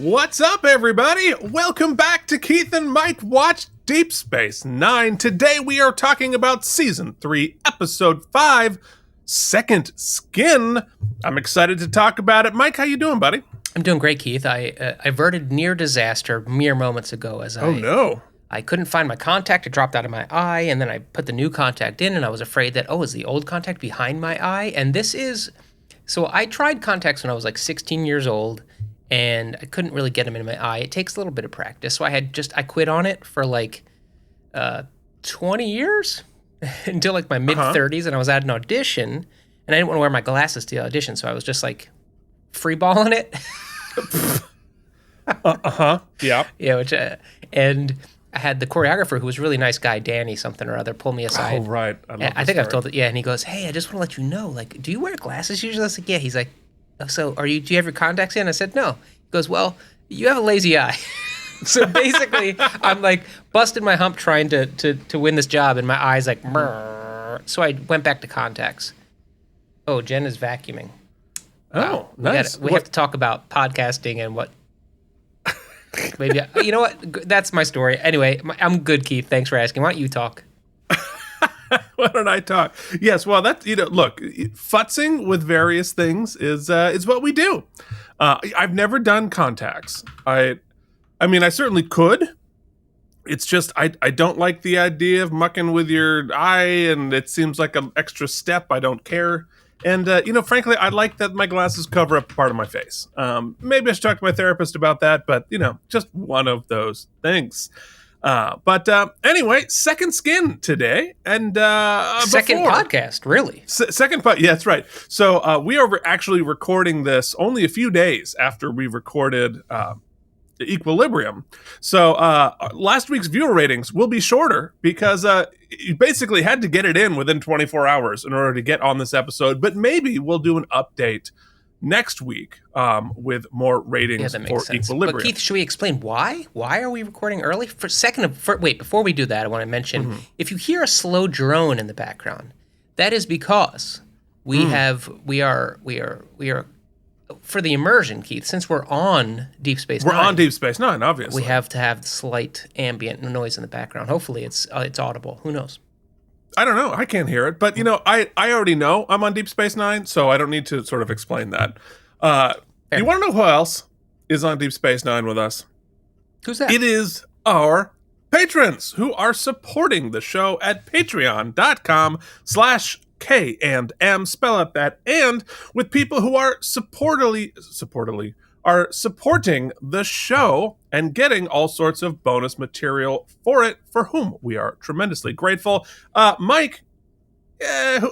What's up, everybody? Welcome back to Keith and Mike Watch Deep Space Nine. Today we are talking about Season 3, Episode 5, Second Skin. I'm excited to talk about it. Mike, how you doing, buddy? I'm doing great, Keith. I averted near disaster mere moments ago as I couldn't find my contact. It dropped out of my eye, and then I put the new contact in, and I was afraid that, is the old contact behind my eye? And this is... So I tried contacts when I was like 16 years old, and I couldn't really get them in my eye. It takes a little bit of practice. So I quit on it for like 20 years until like my mid-30s, and I was at an audition, and I didn't want to wear my glasses to the audition, so I was just like freeballing it. Yeah. Yeah, and I had the choreographer, who was a really nice guy, Danny something or other, pull me aside. Oh, right. I think I've told it. Yeah, and he goes, "Hey, I just want to let you know, like, do you wear glasses usually?" I was like, "Yeah." He's like, "So, do you have your contacts in?" I said, "No." He goes, "Well, you have a lazy eye." So basically, I'm like busting my hump trying to win this job, and my eye's like, Murr. So I went back to contacts. Oh, Jen is vacuuming. Oh, nice. We have to talk about podcasting and what. Maybe you know what? That's my story. Anyway, I'm good, Keith. Thanks for asking. Why don't you talk? Why don't I talk? Yes. Well, that's look, futzing with various things is what we do. I've never done contacts. I mean, I certainly could. It's just I don't like the idea of mucking with your eye, and it seems like an extra step. I don't care. And, frankly, I like that my glasses cover up part of my face. Maybe I should talk to my therapist about that, but, just one of those things. But anyway, Second Skin today. And second podcast, really? Second podcast, yeah, that's right. So we are actually recording this only a few days after we recorded Equilibrium. So last week's viewer ratings will be shorter because you basically had to get it in within 24 hours in order to get on this episode. But maybe we'll do an update next week with more ratings for Equilibrium. But Keith, should we explain why? Why are we recording early? Wait, before we do that, I want to mention if you hear a slow drone in the background, that is because we are for the immersion, Keith, since we're on Deep Space Nine. We're on Deep Space Nine, obviously. We have to have slight ambient noise in the background. Hopefully it's audible. Who knows? I don't know. I can't hear it. But, I already know I'm on Deep Space Nine, so I don't need to sort of explain that. You want to know who else is on Deep Space Nine with us? Who's that? It is our patrons who are supporting the show at patreon.com/K&M, spell out that, and with people who are supporting the show and getting all sorts of bonus material for it, for whom we are tremendously grateful. Mike,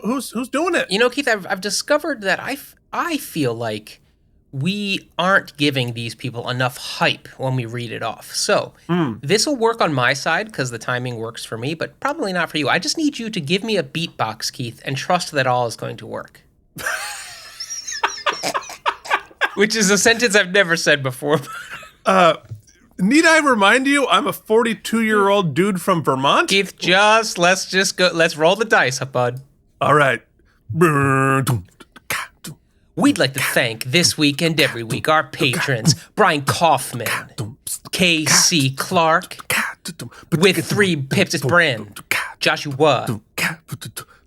who's doing it? Keith, I've discovered that I feel like we aren't giving these people enough hype when we read it off. So this will work on my side because the timing works for me, but probably not for you. I just need you to give me a beatbox, Keith, and trust that all is going to work. Which is a sentence I've never said before. Need I remind you, I'm a 42-year-old dude from Vermont? Keith, let's roll the dice, bud. All right. We'd like to thank this week and every week our patrons, Brian Kaufman, K.C. Clark, with 3 pips, it's Bren, Joshua,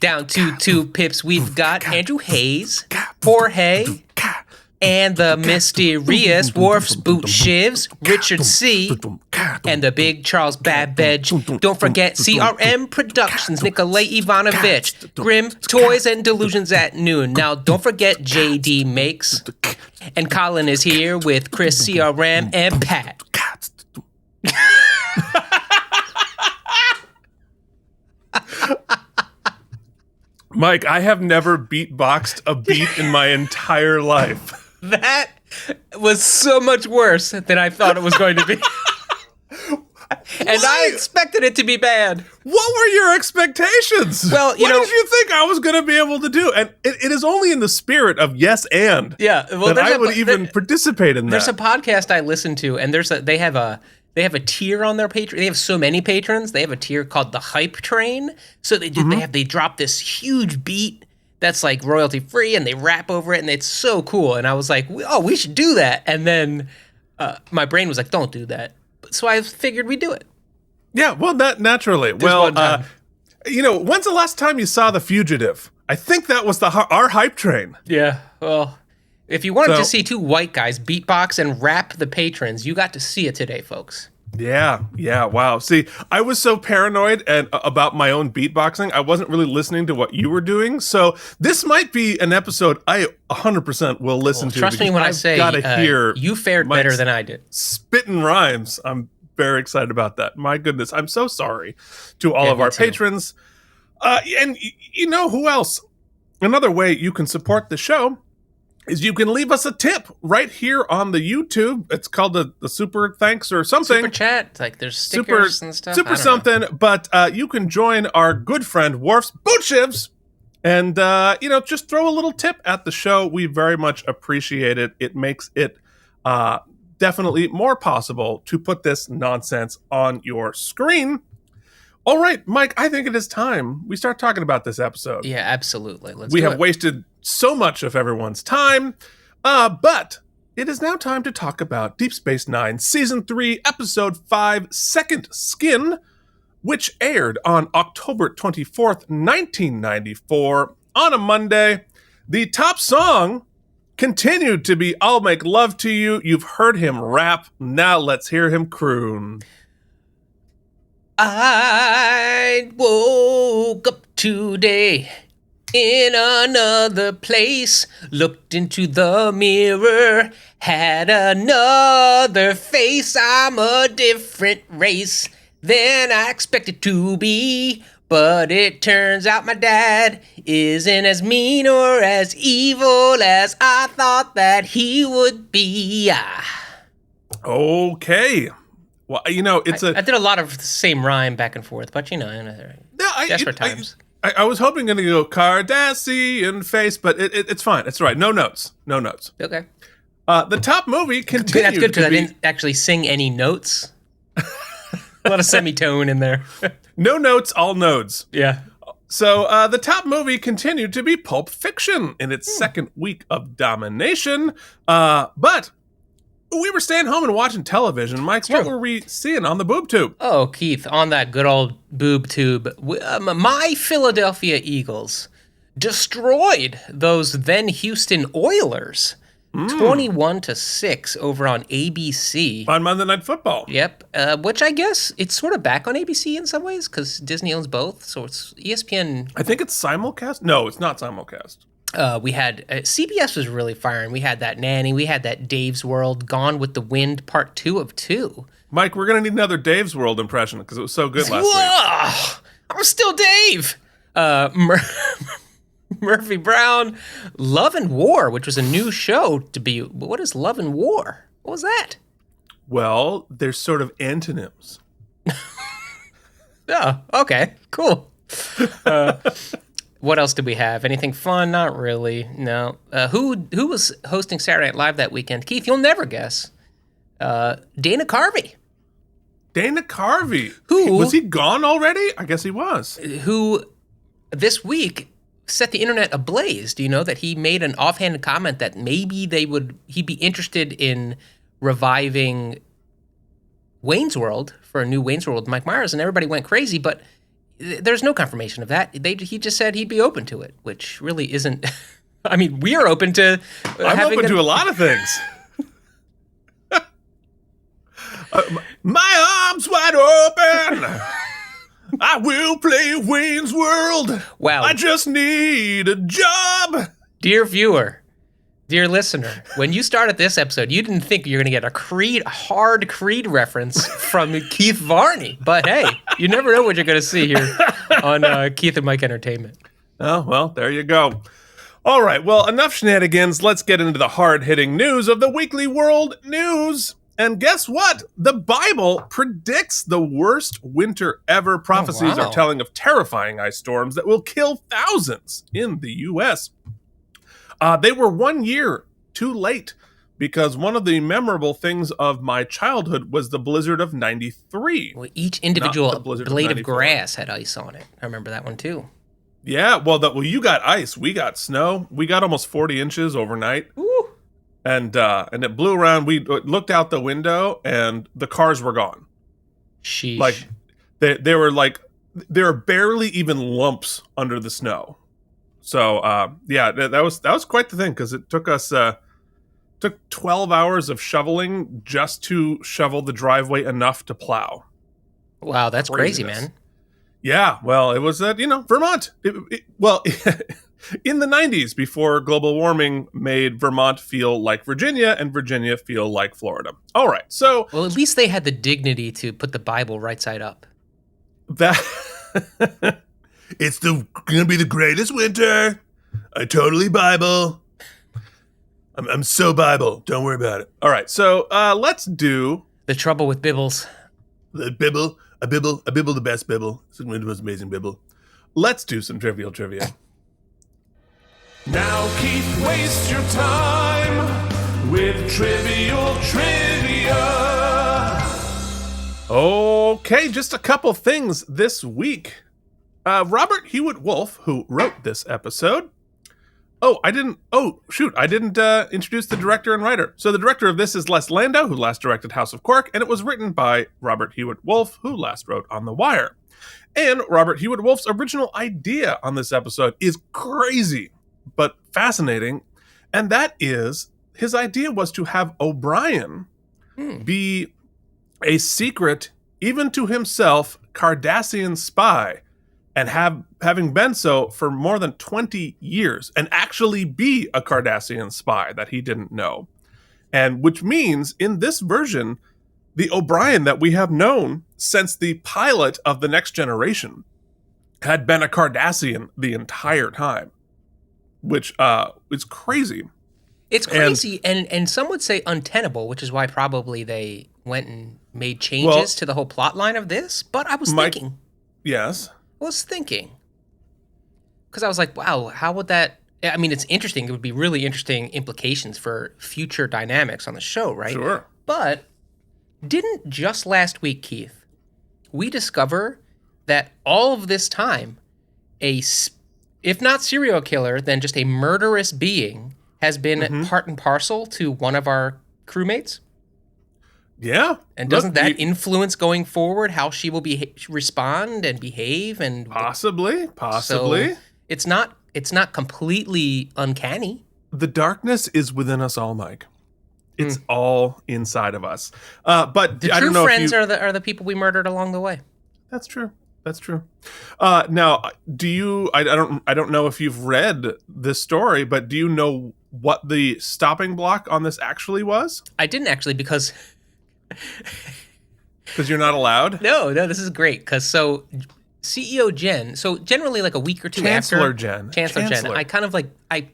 down to 2 pips, we've got Andrew Hayes, Jorge, and the mysterious Worf's Boot Shivs, Richard C., and the big Charles Babbage. Don't forget CRM Productions, Nikolay Ivanovich, Grim Toys and Delusions at Noon. Now, don't forget JD Makes. And Colin is here with Chris CRM and Pat. Mike, I have never beatboxed a beat in my entire life. That was so much worse than I thought it was going to be. And I expected it to be bad. What were your expectations? Well, what did you think I was going to be able to do? And it is only in the spirit of yes and that I would even participate in that. There's a podcast I listen to, and they have a tier on their Patreon. They have so many patrons. They have a tier called the Hype Train. So they drop this huge beat that's like royalty free, and they rap over it, and it's so cool. And I was like, we should do that. And then my brain was like, don't do that. So I figured we'd do it. Yeah, well, naturally. one time. When's the last time you saw The Fugitive? I think that was our hype train. Yeah, well, if you wanted to see two white guys beatbox and rap the patrons, you got to see it today, folks. Yeah, wow. See, I was so paranoid about my own beatboxing, I wasn't really listening to what you were doing. So this might be an episode I 100% will listen to. Trust me when I say hear you fared better than I did. Spitting rhymes. I'm very excited about that. My goodness, I'm so sorry to all of our patrons. And you know who else? Another way you can support the show is you can leave us a tip right here on the YouTube. It's called the super thanks or something. Super chat. Like there's stickers and stuff. Super something. But you can join our good friend Worf's Boot Shivs and, just throw a little tip at the show. We very much appreciate it. It makes it definitely more possible to put this nonsense on your screen. All right, Mike, I think it is time we start talking about this episode. Yeah, absolutely. We have wasted so much of everyone's time, but it is now time to talk about Deep Space Nine, Season 3, Episode 5, Second Skin, which aired on October 24th, 1994, on a Monday. The top song continued to be I'll Make Love to You. You've heard him rap. Now let's hear him croon. I woke up today in another place, looked into the mirror, had another face. I'm a different race than I expected to be, but it turns out my dad isn't as mean or as evil as I thought that he would be. Okay. Well, it's I did a lot of the same rhyme back and forth, but desperate times. I was hoping to go Cardassian face, but it's fine. It's all right. No notes. Okay. The top movie continued. That's good because I didn't actually sing any notes. A lot of semitone in there. No notes, all nodes. Yeah. So the top movie continued to be Pulp Fiction in its second week of domination, but we were staying home and watching television. Mike, what were we seeing on the boob tube? Oh, Keith, on that good old boob tube, my Philadelphia Eagles destroyed those then Houston Oilers 21-6 over on ABC. On Monday Night Football. Yep, which I guess it's sort of back on ABC in some ways because Disney owns both, so it's ESPN. I think it's simulcast. No, it's not simulcast. We had CBS was really firing. We had that Nanny. We had that Dave's World, Gone with the Wind, Part 2 of 2. Mike, we're gonna need another Dave's World impression because it was so good last week. I'm still Dave. Murphy Brown, Love and War, which was a new show to be. What is Love and War? What was that? Well, they're sort of antonyms. Oh, okay, cool. What else did we have? Anything fun? Not really. No. Who was hosting Saturday Night Live that weekend? Keith, you'll never guess. Dana Carvey. Dana Carvey. Who was he gone already? I guess he was. Who this week set the internet ablaze. Do you know that he made an offhanded comment that maybe he'd be interested in reviving Wayne's World for a new Wayne's World with Mike Myers, and everybody went crazy, but there's no confirmation of that. He just said he'd be open to it, which really isn't. I mean, we are open to. I'm open to a lot of things. My arms wide open. I will play Wayne's World. Wow. I just need a job. Dear viewer, dear listener, when you started this episode, you didn't think you were going to get a hard Creed reference from Keith Varney. But hey, you never know what you're going to see here on Keith and Mike Entertainment. Oh, well, there you go. All right, well, enough shenanigans. Let's get into the hard-hitting news of the Weekly World News. And guess what? The Bible predicts the worst winter ever. Prophecies are telling of terrifying ice storms that will kill thousands in the U.S. They were 1 year too late because one of the memorable things of my childhood was the blizzard of 93. Well, each individual blade of grass had ice on it. I remember that one too. Yeah, well, you got ice. We got snow. We got almost 40 inches overnight. Ooh. and it blew around. We looked out the window, and the cars were gone. Sheesh. Like they were like there are barely even lumps under the snow. So that was quite the thing, because it took us took 12 hours of shoveling just to shovel the driveway enough to plow. Wow, that's crazy, man. Yeah, well, it was Vermont. In the 90s, before global warming made Vermont feel like Virginia and Virginia feel like Florida. All right, so... Well, at least they had the dignity to put the Bible right side up. That... It's gonna be the greatest winter. I totally Bible. I'm so Bible. Don't worry about it. All right, so let's do... The trouble with Bibbles. The Bibble. A Bibble, the best Bibble. It's the most amazing Bibble. Let's do some trivial trivia. Now, Keith, waste your time with trivial trivia. Okay, just a couple things this week. Robert Hewitt Wolf, who wrote this episode. I didn't introduce the director and writer. So the director of this is Les Landau, who last directed House of Quark, and it was written by Robert Hewitt Wolf, who last wrote On the Wire. And Robert Hewitt Wolf's original idea on this episode is crazy, but fascinating. And that is, his idea was to have O'Brien be a secret, even to himself, Cardassian spy, and having been so for more than 20 years, and actually be a Cardassian spy that he didn't know. And which means, in this version, the O'Brien that we have known since the pilot of The Next Generation had been a Cardassian the entire time, which is crazy. It's crazy, and some would say untenable, which is why probably they went and made changes to the whole plot line of this. But I was thinking. Yes? I was thinking. Because I was like, wow, how would that... I mean, it's interesting. It would be really interesting implications for future dynamics on the show, right? Sure. But didn't just last week, Keith, we discover that all of this time, if not serial killer, then just a murderous being has been part and parcel to one of our crewmates? Yeah. And doesn't that influence going forward how she will respond and behave? And possibly. So it's not completely uncanny. The darkness is within us all, Mike. It's all inside of us. But the true friends are the people we murdered along the way. That's true. Now, I don't know if you've read this story, but do you know what the stopping block on this actually was? I didn't actually, because you're not allowed? No, this is great. Because CEO Jen, so generally like a week or two Chancellor Jen, Chancellor. I kind of like, I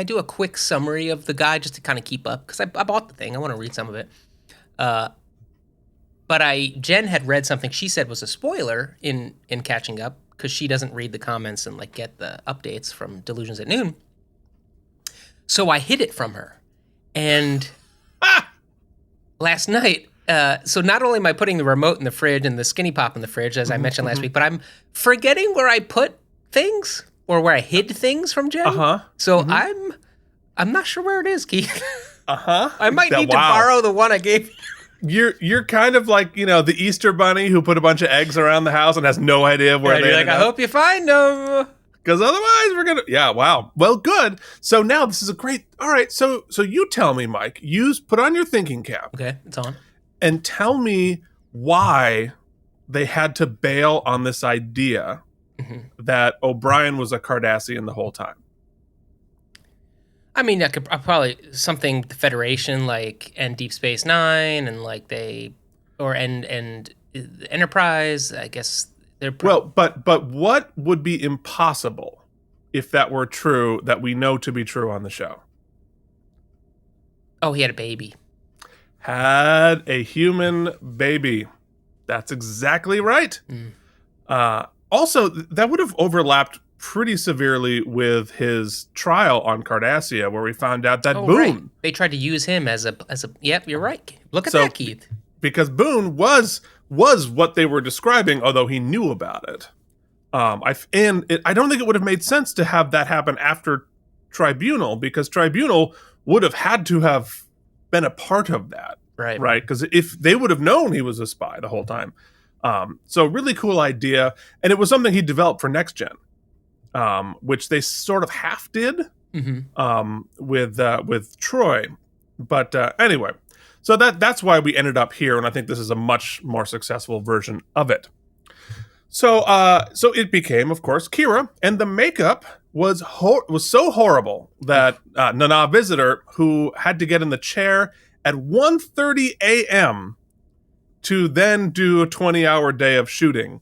do a quick summary of the guy just to kind of keep up, because I bought the thing. I want to read some of it. But Jen had read something she said was a spoiler in catching up, because she doesn't read the comments and like get the updates from Delusions at Noon. So I hid it from her. And last night, so not only am I putting the remote in the fridge and the Skinny Pop in the fridge, as I mentioned last week, but I'm forgetting where I put things or where I hid things from Jen. So I'm not sure where it is, Keith. I might need to borrow the one I gave you. You're kind of like, the Easter bunny who put a bunch of eggs around the house and has no idea where they ended up. I hope you find them. Because otherwise we're going to... Yeah, wow. Well, good. So now this is a great... All right, so you tell me, Mike. Put on your thinking cap. Okay, it's on. And tell me why they had to bail on this idea that O'Brien was a Cardassian the whole time. I mean, I could probably... Something the Federation, like, and Deep Space Nine, and like and Enterprise, I guess... Well, but what would be impossible if that were true, that we know to be true on the show? Oh, he had a baby. Had a human baby. That's exactly right. Also, that would have overlapped pretty severely with his trial on Cardassia, where we found out that Boone... Right. They tried to use him as a... Yep, you're right. Look at that, Keith. Because Boone was what they were describing, although he knew about it. I don't think it would have made sense to have that happen after Tribunal, because Tribunal would have had to have been a part of that. Right. Because if they would have known he was a spy the whole time. So really cool idea. And it was something he developed for Next Gen, which they sort of half did with Troy. But anyway, so that's why we ended up here. And I think this is a much more successful version of it. So it became, of course, Kira. And the makeup was so horrible that Nana Visitor, who had to get in the chair at 1:30 a.m. to then do a 20-hour day of shooting,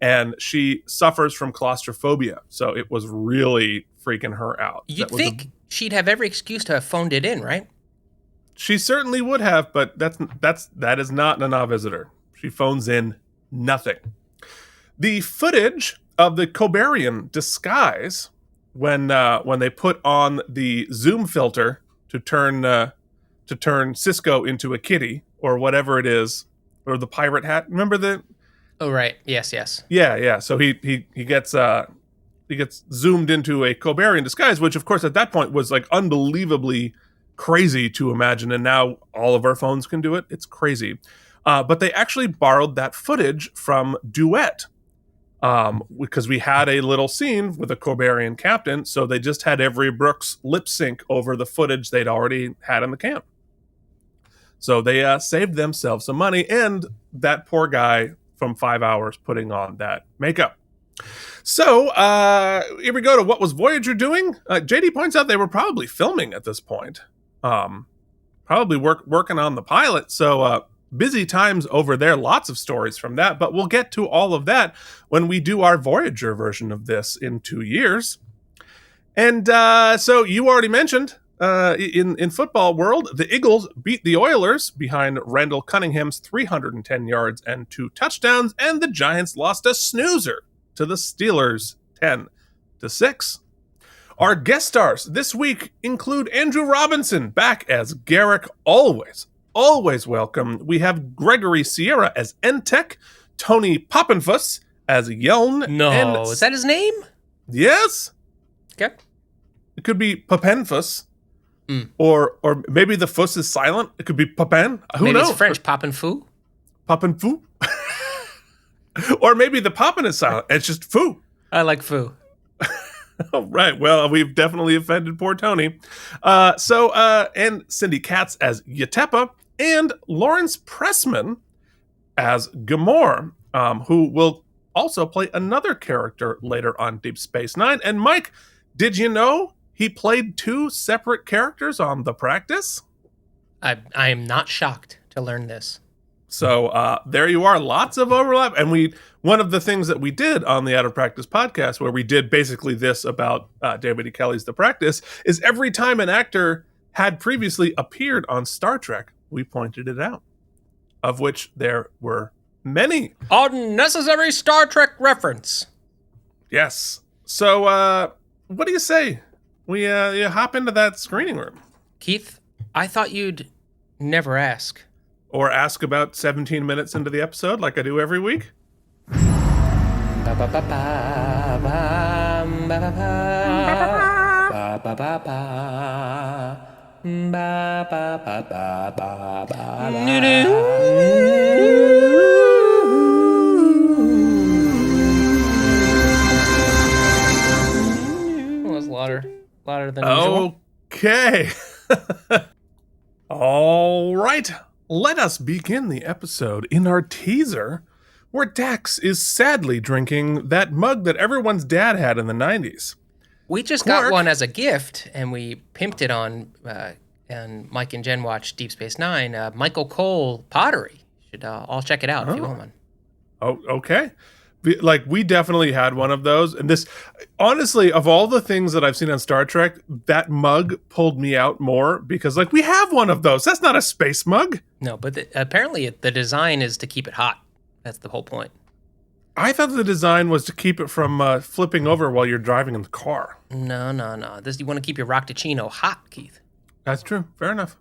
and she suffers from claustrophobia. So it was really freaking her out. You'd think she'd have every excuse to have phoned it in, right? She certainly would have, but that is not Nana Visitor. She phones in nothing. The footage of the Cobarian disguise when they put on the zoom filter to turn Cisco into a kitty or whatever it is, or the pirate hat. Remember the? Oh right, yes. Yeah. So he gets zoomed into a Cobarian disguise, which of course at that point was like unbelievably crazy to imagine, and now all of our phones can do it. It's crazy. But they actually borrowed that footage from Duet. Because we had a little scene with a Cobarian captain, so they just had Avery Brooks lip sync over the footage they'd already had in the camp. So they saved themselves some money, and that poor guy from 5 hours putting on that makeup. So here we go to what was Voyager doing? JD points out they were probably filming at this point, probably working on the pilot. So busy times over there, lots of stories from that, but we'll get to all of that when we do our Voyager version of this in 2 years. And so you already mentioned in football world, the Eagles beat the Oilers behind Randall Cunningham's 310 yards and 2 touchdowns, and the Giants lost a snoozer to the Steelers 10-6. Our guest stars this week include Andrew Robinson back as Garak, always welcome. We have Gregory Sierra as Entech, Tony Poppenfuss as Yeln. No, is that his name? Yes. Okay. It could be Papenfuss. Or maybe the fuss is silent. It could be Papen. Who knows? Maybe it's French, Papenfou. Papenfou. Or maybe the Papen is silent. It's just foo. I like foo. All right. Well, we've definitely offended poor Tony. And Cindy Katz as Yetepa, and Lawrence Pressman as Gamor, who will also play another character later on Deep Space Nine. And Mike, did you know he played 2 separate characters on The Practice? I am not shocked to learn this. So there you are, lots of overlap. And one of the things that we did on the Out of Practice podcast, where we did basically this about David E. Kelly's The Practice, is every time an actor had previously appeared on Star Trek, we pointed it out, of which there were many. Unnecessary Star Trek reference. Yes. So what do you say? We you hop into that screening room. Keith, I thought you'd never ask. Or ask about 17 minutes into the episode like I do every week. Was louder than usual. Okay. All right. Let us begin the episode in our teaser, where Dax is sadly drinking that mug that everyone's dad had in the 90s. We just got one as a gift, and we pimped it on, and Mike and Jen watched Deep Space Nine, Michael Cole pottery. You should all check it out if you want one. Oh, okay. Like, we definitely had one of those. And this, honestly, of all the things that I've seen on Star Trek, that mug pulled me out more because, like, we have one of those. That's not a space mug. No, but apparently the design is to keep it hot. That's the whole point. I thought the design was to keep it from flipping over while you're driving in the car. No. You want to keep your Roctacino hot, Keith. That's true. Fair enough.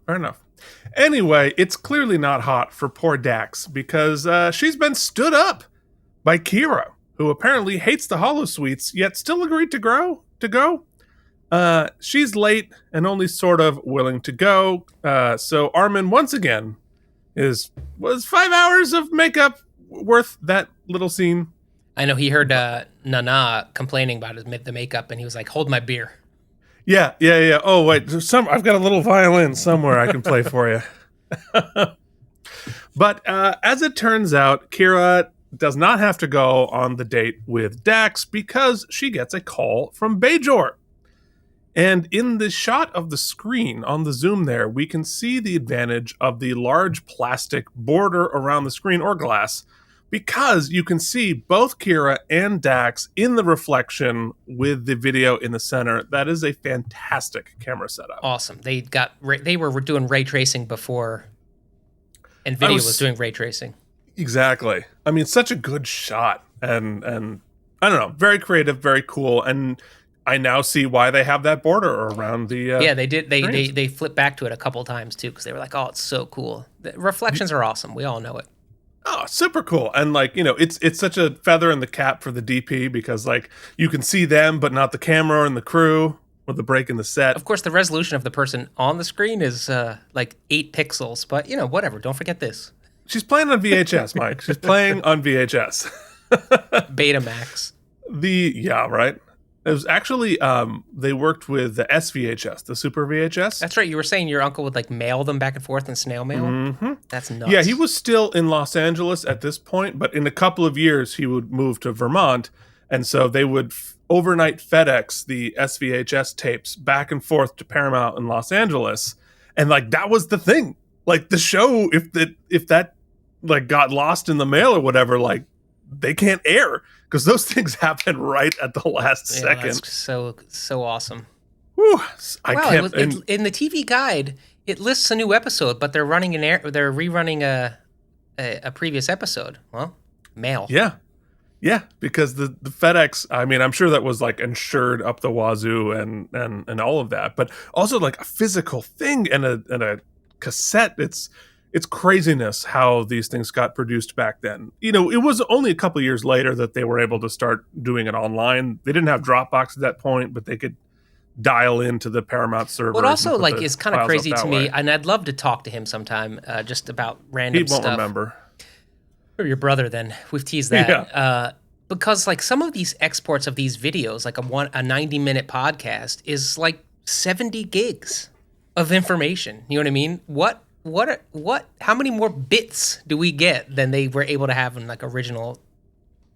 Anyway, it's clearly not hot for poor Dax because she's been stood up by Kira, who apparently hates the holosuites, yet still agreed to go. She's late and only sort of willing to go. So Armin once again was 5 hours of makeup worth that little scene? I know he heard Nana complaining about the makeup, and he was like, "Hold my beer." Yeah. Oh wait, I've got a little violin somewhere I can play for you. But as it turns out, Kira does not have to go on the date with Dax because she gets a call from Bajor. And in the shot of the screen on the zoom there, we can see the advantage of the large plastic border around the screen or glass, because you can see both Kira and Dax in the reflection with the video in the center. That is a fantastic camera setup. Awesome. They were doing ray tracing before NVIDIA was doing ray tracing. Exactly. I mean, such a good shot, and I don't know, very creative, very cool, and I now see why they have that border around the they did. They flipped back to it a couple times too, because they were like, "Oh, it's so cool." The reflections are awesome. We all know it. Oh, super cool. And like, it's such a feather in the cap for the DP, because like you can see them but not the camera and the crew with the break in the set. Of course, the resolution of the person on the screen is like 8 pixels, but whatever. Don't forget this. She's playing on VHS, Mike. She's playing on VHS. Betamax. Right. It was actually, they worked with the SVHS, the Super VHS. That's right. You were saying your uncle would like mail them back and forth in snail mail? Mm-hmm. That's nuts. Yeah, he was still in Los Angeles at this point, but in a couple of years, he would move to Vermont. And so they would overnight FedEx the SVHS tapes back and forth to Paramount in Los Angeles. And like, that was the thing. Like the show, if that like got lost in the mail or whatever, like they can't air, because those things happen right at the last second. That's so awesome. Whew, in the TV guide, it lists a new episode, but they're rerunning a previous episode. Well, mail. Yeah, because the FedEx, I mean, I'm sure that was like insured up the wazoo and all of that, but also like a physical thing and a cassette. It's craziness how these things got produced back then. It was only a couple years later that they were able to start doing it online. They didn't have Dropbox at that point, but they could dial into the Paramount server. What also like is kind of crazy to me, and I'd love to talk to him sometime just about random stuff. He won't remember. Or your brother, then. We've teased that. Yeah. Because like some of these exports of these videos, like a 90-minute podcast, is like 70 gigs of information. You know what I mean? How many more bits do we get than they were able to have in like original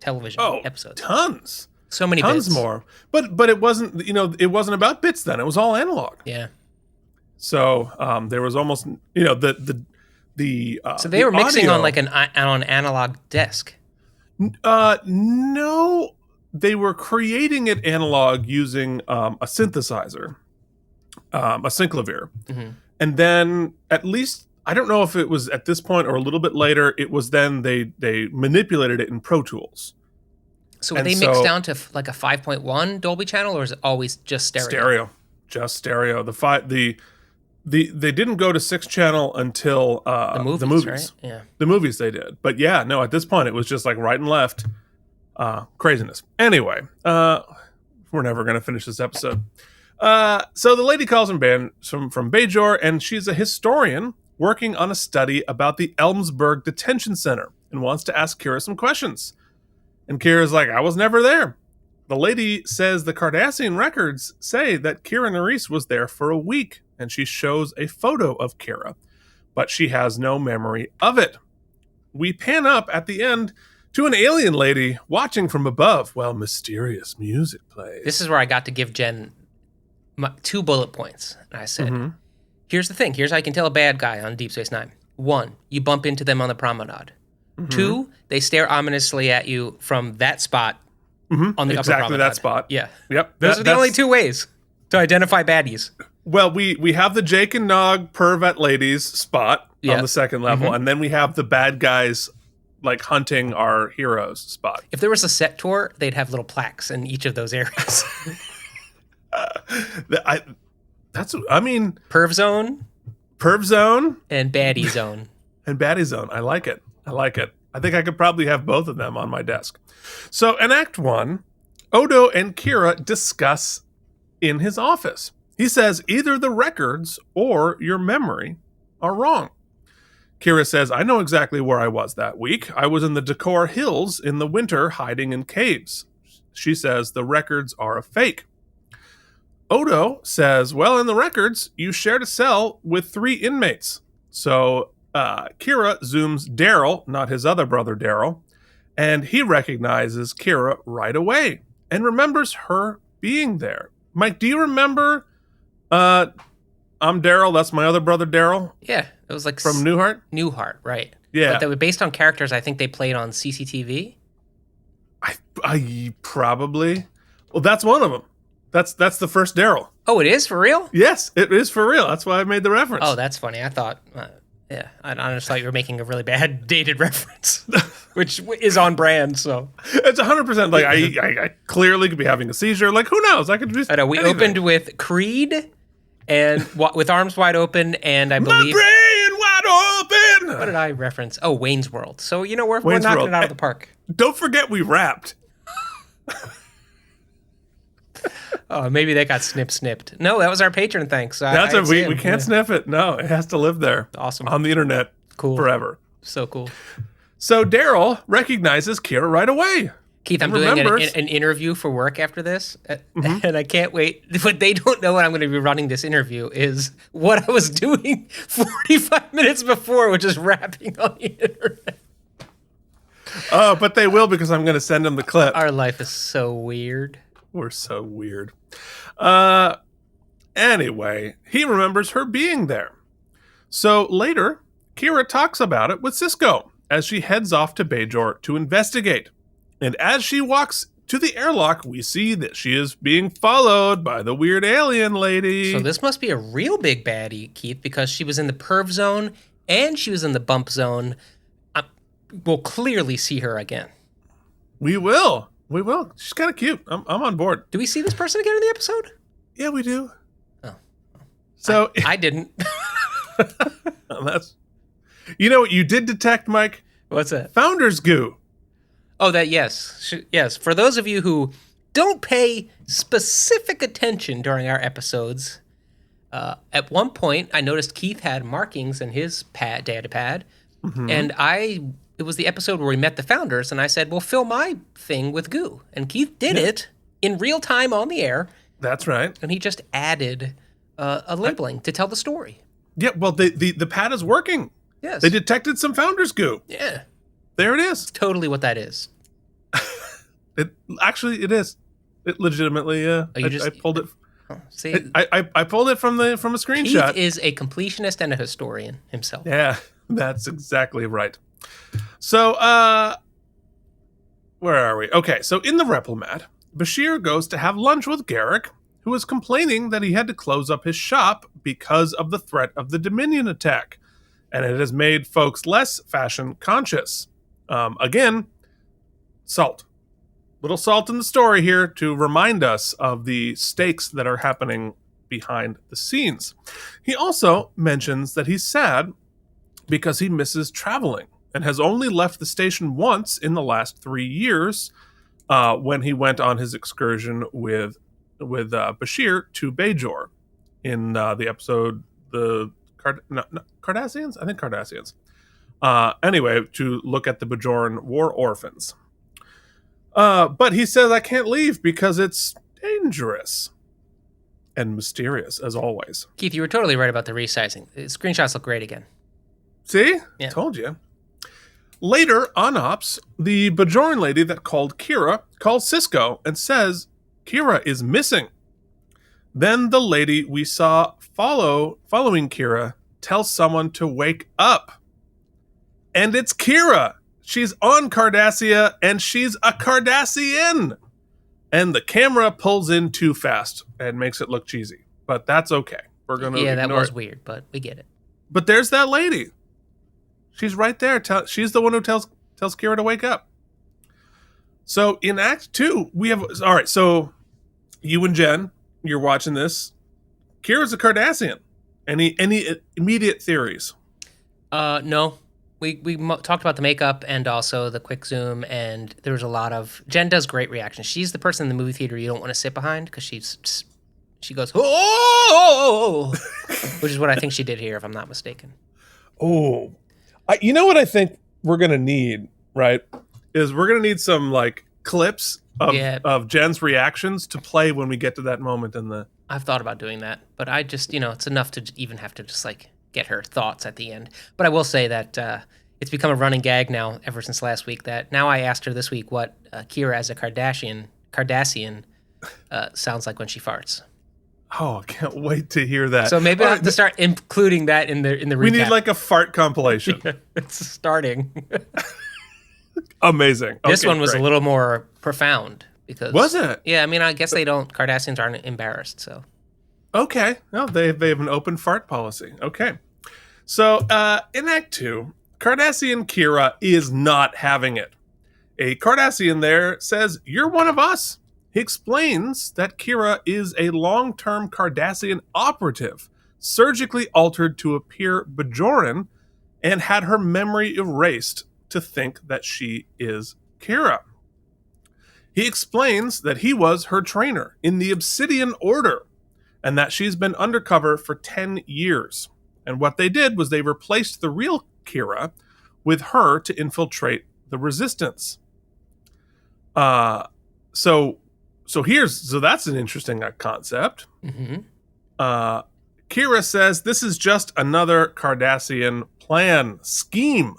television episodes? Tons. So many tons bits. More. But it wasn't, it wasn't about bits then. It was all analog. Yeah. So there was almost, the so they were mixing audio, on like an analog desk. No, they were creating it analog using a synthesizer, a synclavier. Mm-hmm. And then at least, I don't know if it was at this point or a little bit later, it was then they manipulated it in Pro Tools. So were they mixed down to like a 5.1 Dolby channel, or is it always just stereo? Just stereo. They didn't go to 6-channel until the movies. Right? Yeah. The movies they did. But yeah, no, at this point it was just like right and left. Craziness. Anyway, we're never going to finish this episode. So the lady calls him from Bajor, and she's a historian working on a study about the Elmsburg Detention Center and wants to ask Kira some questions. And Kira's like, I was never there. The lady says the Cardassian records say that Kira Nerys was there for a week, and she shows a photo of Kira, but she has no memory of it. We pan up at the end to an alien lady watching from above while mysterious music plays. This is where I got to give Jen 2 bullet points. And I said, Here's the thing. Here's how you can tell a bad guy on Deep Space Nine. 1, you bump into them on the promenade. 2, they stare ominously at you from that spot on the upper promenade. Exactly that spot. Yeah. Yep. Those are the only 2 ways to identify baddies. Well, we have the Jake and Nog pervert ladies spot on the second level, and then we have the bad guys like hunting our heroes spot. If there was a set tour, they'd have little plaques in each of those areas. Perv zone, and baddie zone. I like it. I think I could probably have both of them on my desk. So in Act 1, Odo and Kira discuss in his office. He says either the records or your memory are wrong. Kira says, I know exactly where I was that week. I was in the Dakor Hills in the winter hiding in caves. She says the records are a fake. Odo says, well, in the records, you shared a cell with 3 inmates. So Kira zooms Daryl, not his other brother Daryl, and he recognizes Kira right away and remembers her being there. Mike, do you remember I'm Daryl, that's my other brother Daryl? Yeah, it was like from Newhart? Newhart, right. Yeah. But they were based on characters I think they played on CCTV. I probably. Well, that's one of them. That's the first Daryl. Oh, it is for real? Yes, it is for real. That's why I made the reference. Oh, that's funny. I thought, I honestly thought you were making a really bad dated reference, which is on brand. So it's 100%. Like I clearly could be having a seizure. Like who knows? I could just. I know. We opened with Creed, and with Arms Wide Open, and I believe my brain wide open. What did I reference? Oh, Wayne's World. So we're Wayne's knocking World. it out of the park. Don't forget we rapped. Oh, maybe that got snipped. No, that was our patron thanks. We can't sniff it. No, it has to live there. Awesome. On the internet. Cool. Forever. So cool. So Daryl recognizes Kira right away. Keith, I'm doing an interview for work after this, and I can't wait. What they don't know when I'm going to be running this interview is what I was doing 45 minutes before, which is rapping on the internet. Oh, but they will because I'm going to send them the clip. Our life is so weird. We're so weird. Anyway, he remembers her being there. So later, Kira talks about it with Cisco as she heads off to Bajor to investigate. And as she walks to the airlock, we see that she is being followed by the weird alien lady. So this must be a real big baddie, Keith, because she was in the perv zone and she was in the bump zone. We'll clearly see her again. We will. She's kind of cute. I'm on board. Do we see this person again in the episode? Yeah, we do. Oh. So I didn't. That's. You know what you did detect, Mike? What's that? Founder's goo. Oh, that yes. Yes. For those of you who don't pay specific attention during our episodes, at one point I noticed Keith had markings in his data pad, and it was the episode where we met the founders, and I said, well, fill my thing with goo. And Keith did it in real time on the air. That's right. And he just added a labeling to tell the story. Yeah, well, the pad is working. Yes. They detected some founders goo. Yeah. There it is. Totally what that is. It is. It legitimately, I pulled it. Oh, see, I pulled it from a screenshot. Keith is a completionist and a historian himself. Yeah, that's exactly right. So, where are we? Okay, so in the Replomat, Bashir goes to have lunch with Garak, who is complaining that he had to close up his shop because of the threat of the Dominion attack, and it has made folks less fashion conscious. Again, salt. Little salt in the story here to remind us of the stakes that are happening behind the scenes. He also mentions that he's sad because he misses traveling and has only left the station once in the last 3 years when he went on his excursion with Bashir to Bajor in the episode Cardassians? I think Cardassians. Anyway, to look at the Bajoran war orphans. But he says, I can't leave because it's dangerous and mysterious, as always. Keith, you were totally right about the resizing. The screenshots look great again. See? Yeah. Told you. Later, on Ops, the Bajoran lady that called Kira calls Cisco and says Kira is missing. Then the lady we saw following Kira tells someone to wake up. And it's Kira. She's on Cardassia, and she's a Cardassian. And the camera pulls in too fast and makes it look cheesy. But that's okay. We're going to that was weird, but we get it. But there's that lady. She's right there. She's the one who tells Kira to wake up. So in Act 2, we have... All right, so you and Jen, you're watching this. Kira's a Cardassian. Any immediate theories? No. We talked about the makeup and also the quick zoom, and there was a lot of... Jen does great reactions. She's the person in the movie theater you don't want to sit behind because she's she goes, oh, which is what I think she did here, if I'm not mistaken. Oh, you know what I think we're going to need, right? Is we're going to need some like clips of Jen's reactions to play when we get to that moment in the... I've thought about doing that, but I just, it's enough to even have to just like get her thoughts at the end. But I will say that it's become a running gag now ever since last week that now I asked her this week what Kira as a Cardassian sounds like when she farts. Oh, I can't wait to hear that. So maybe I'll have to start including that in the recap. We need like a fart compilation. Yeah, it's starting. Amazing. This one was great. A little more profound because was it? Yeah, I mean, I guess Cardassians aren't embarrassed, so. Okay. No, they have an open fart policy. Okay. So, in Act 2, Cardassian Kira is not having it. A Cardassian there says, "You're one of us." He explains that Kira is a long-term Cardassian operative, surgically altered to appear Bajoran, and had her memory erased to think that she is Kira. He explains that he was her trainer in the Obsidian Order, and that she's been undercover for 10 years. And what they did was they replaced the real Kira with her to infiltrate the Resistance. So that's an interesting concept. Mm-hmm. Kira says this is just another Cardassian scheme.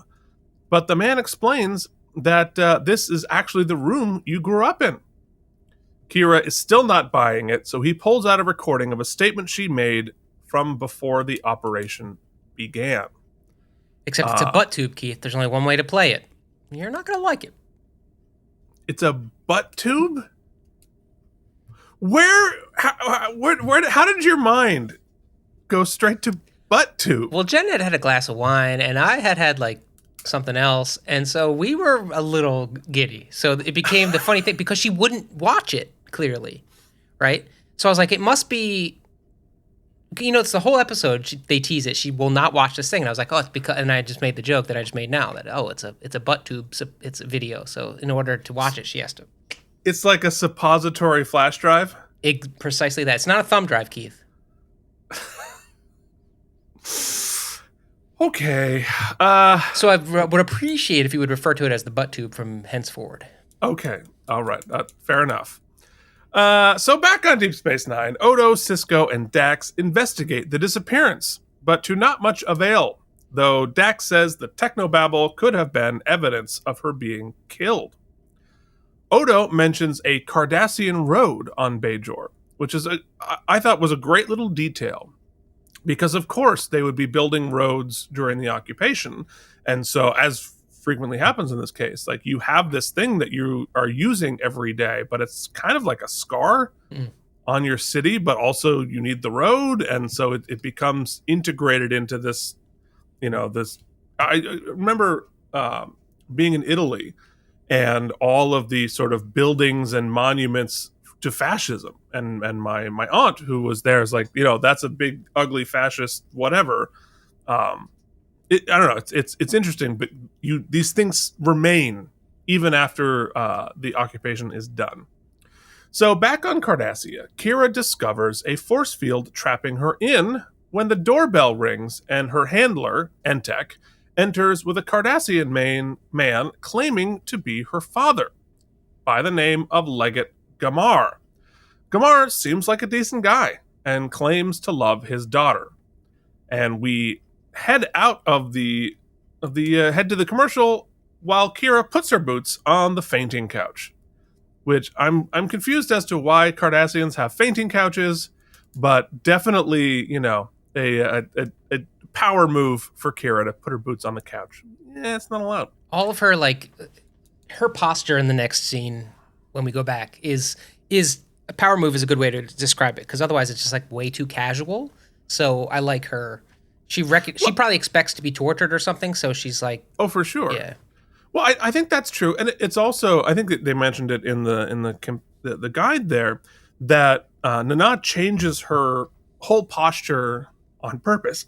But the man explains that this is actually the room you grew up in. Kira is still not buying it, so he pulls out a recording of a statement she made from before the operation began. Except it's a butt tube, Keith. There's only one way to play it. You're not going to like it. It's a butt tube? How did your mind go straight to butt tube? Well, Jen had a glass of wine, and I had like something else, and so we were a little giddy. So it became the funny thing because she wouldn't watch it clearly, right? So I was like, it must be, it's the whole episode. They tease it. She will not watch this thing, and I was like, oh, it's because. And I just made the joke that I just made now that it's a butt tube. So it's a video. So in order to watch it, she has to. It's like a suppository flash drive? Precisely that. It's not a thumb drive, Keith. Okay. So I would appreciate if you would refer to it as the butt tube from henceforward. Okay. All right. Fair enough. So back on Deep Space Nine, Odo, Cisco, and Dax investigate the disappearance, but to not much avail, though Dax says the technobabble could have been evidence of her being killed. Odo mentions a Cardassian road on Bajor, which I thought was a great little detail, because of course they would be building roads during the occupation, and so as frequently happens in this case, like you have this thing that you are using every day, but it's kind of like a scar on your city, but also you need the road, and so it becomes integrated into this, this. I remember being in Italy, and all of the sort of buildings and monuments to fascism. And my aunt who was there is like, that's a big, ugly fascist, whatever. I don't know. It's interesting, but these things remain even after the occupation is done. So back on Cardassia, Kira discovers a force field trapping her in when the doorbell rings and her handler, Entek, enters with a Cardassian man claiming to be her father by the name of Legate Gamar. Gamar seems like a decent guy and claims to love his daughter. And we head out of the head to the commercial while Kira puts her boots on the fainting couch, which I'm confused as to why Cardassians have fainting couches, but definitely, a power move for Kira to put her boots on the couch. Yeah, it's not allowed. All of her, her posture in the next scene when we go back is a power move is a good way to describe it, because otherwise it's just like way too casual. So I like her. She probably expects to be tortured or something, so she's like, oh, for sure. Yeah. Well, I think that's true, and it's also, I think that they mentioned it in the guide there, that Nana changes her whole posture on purpose,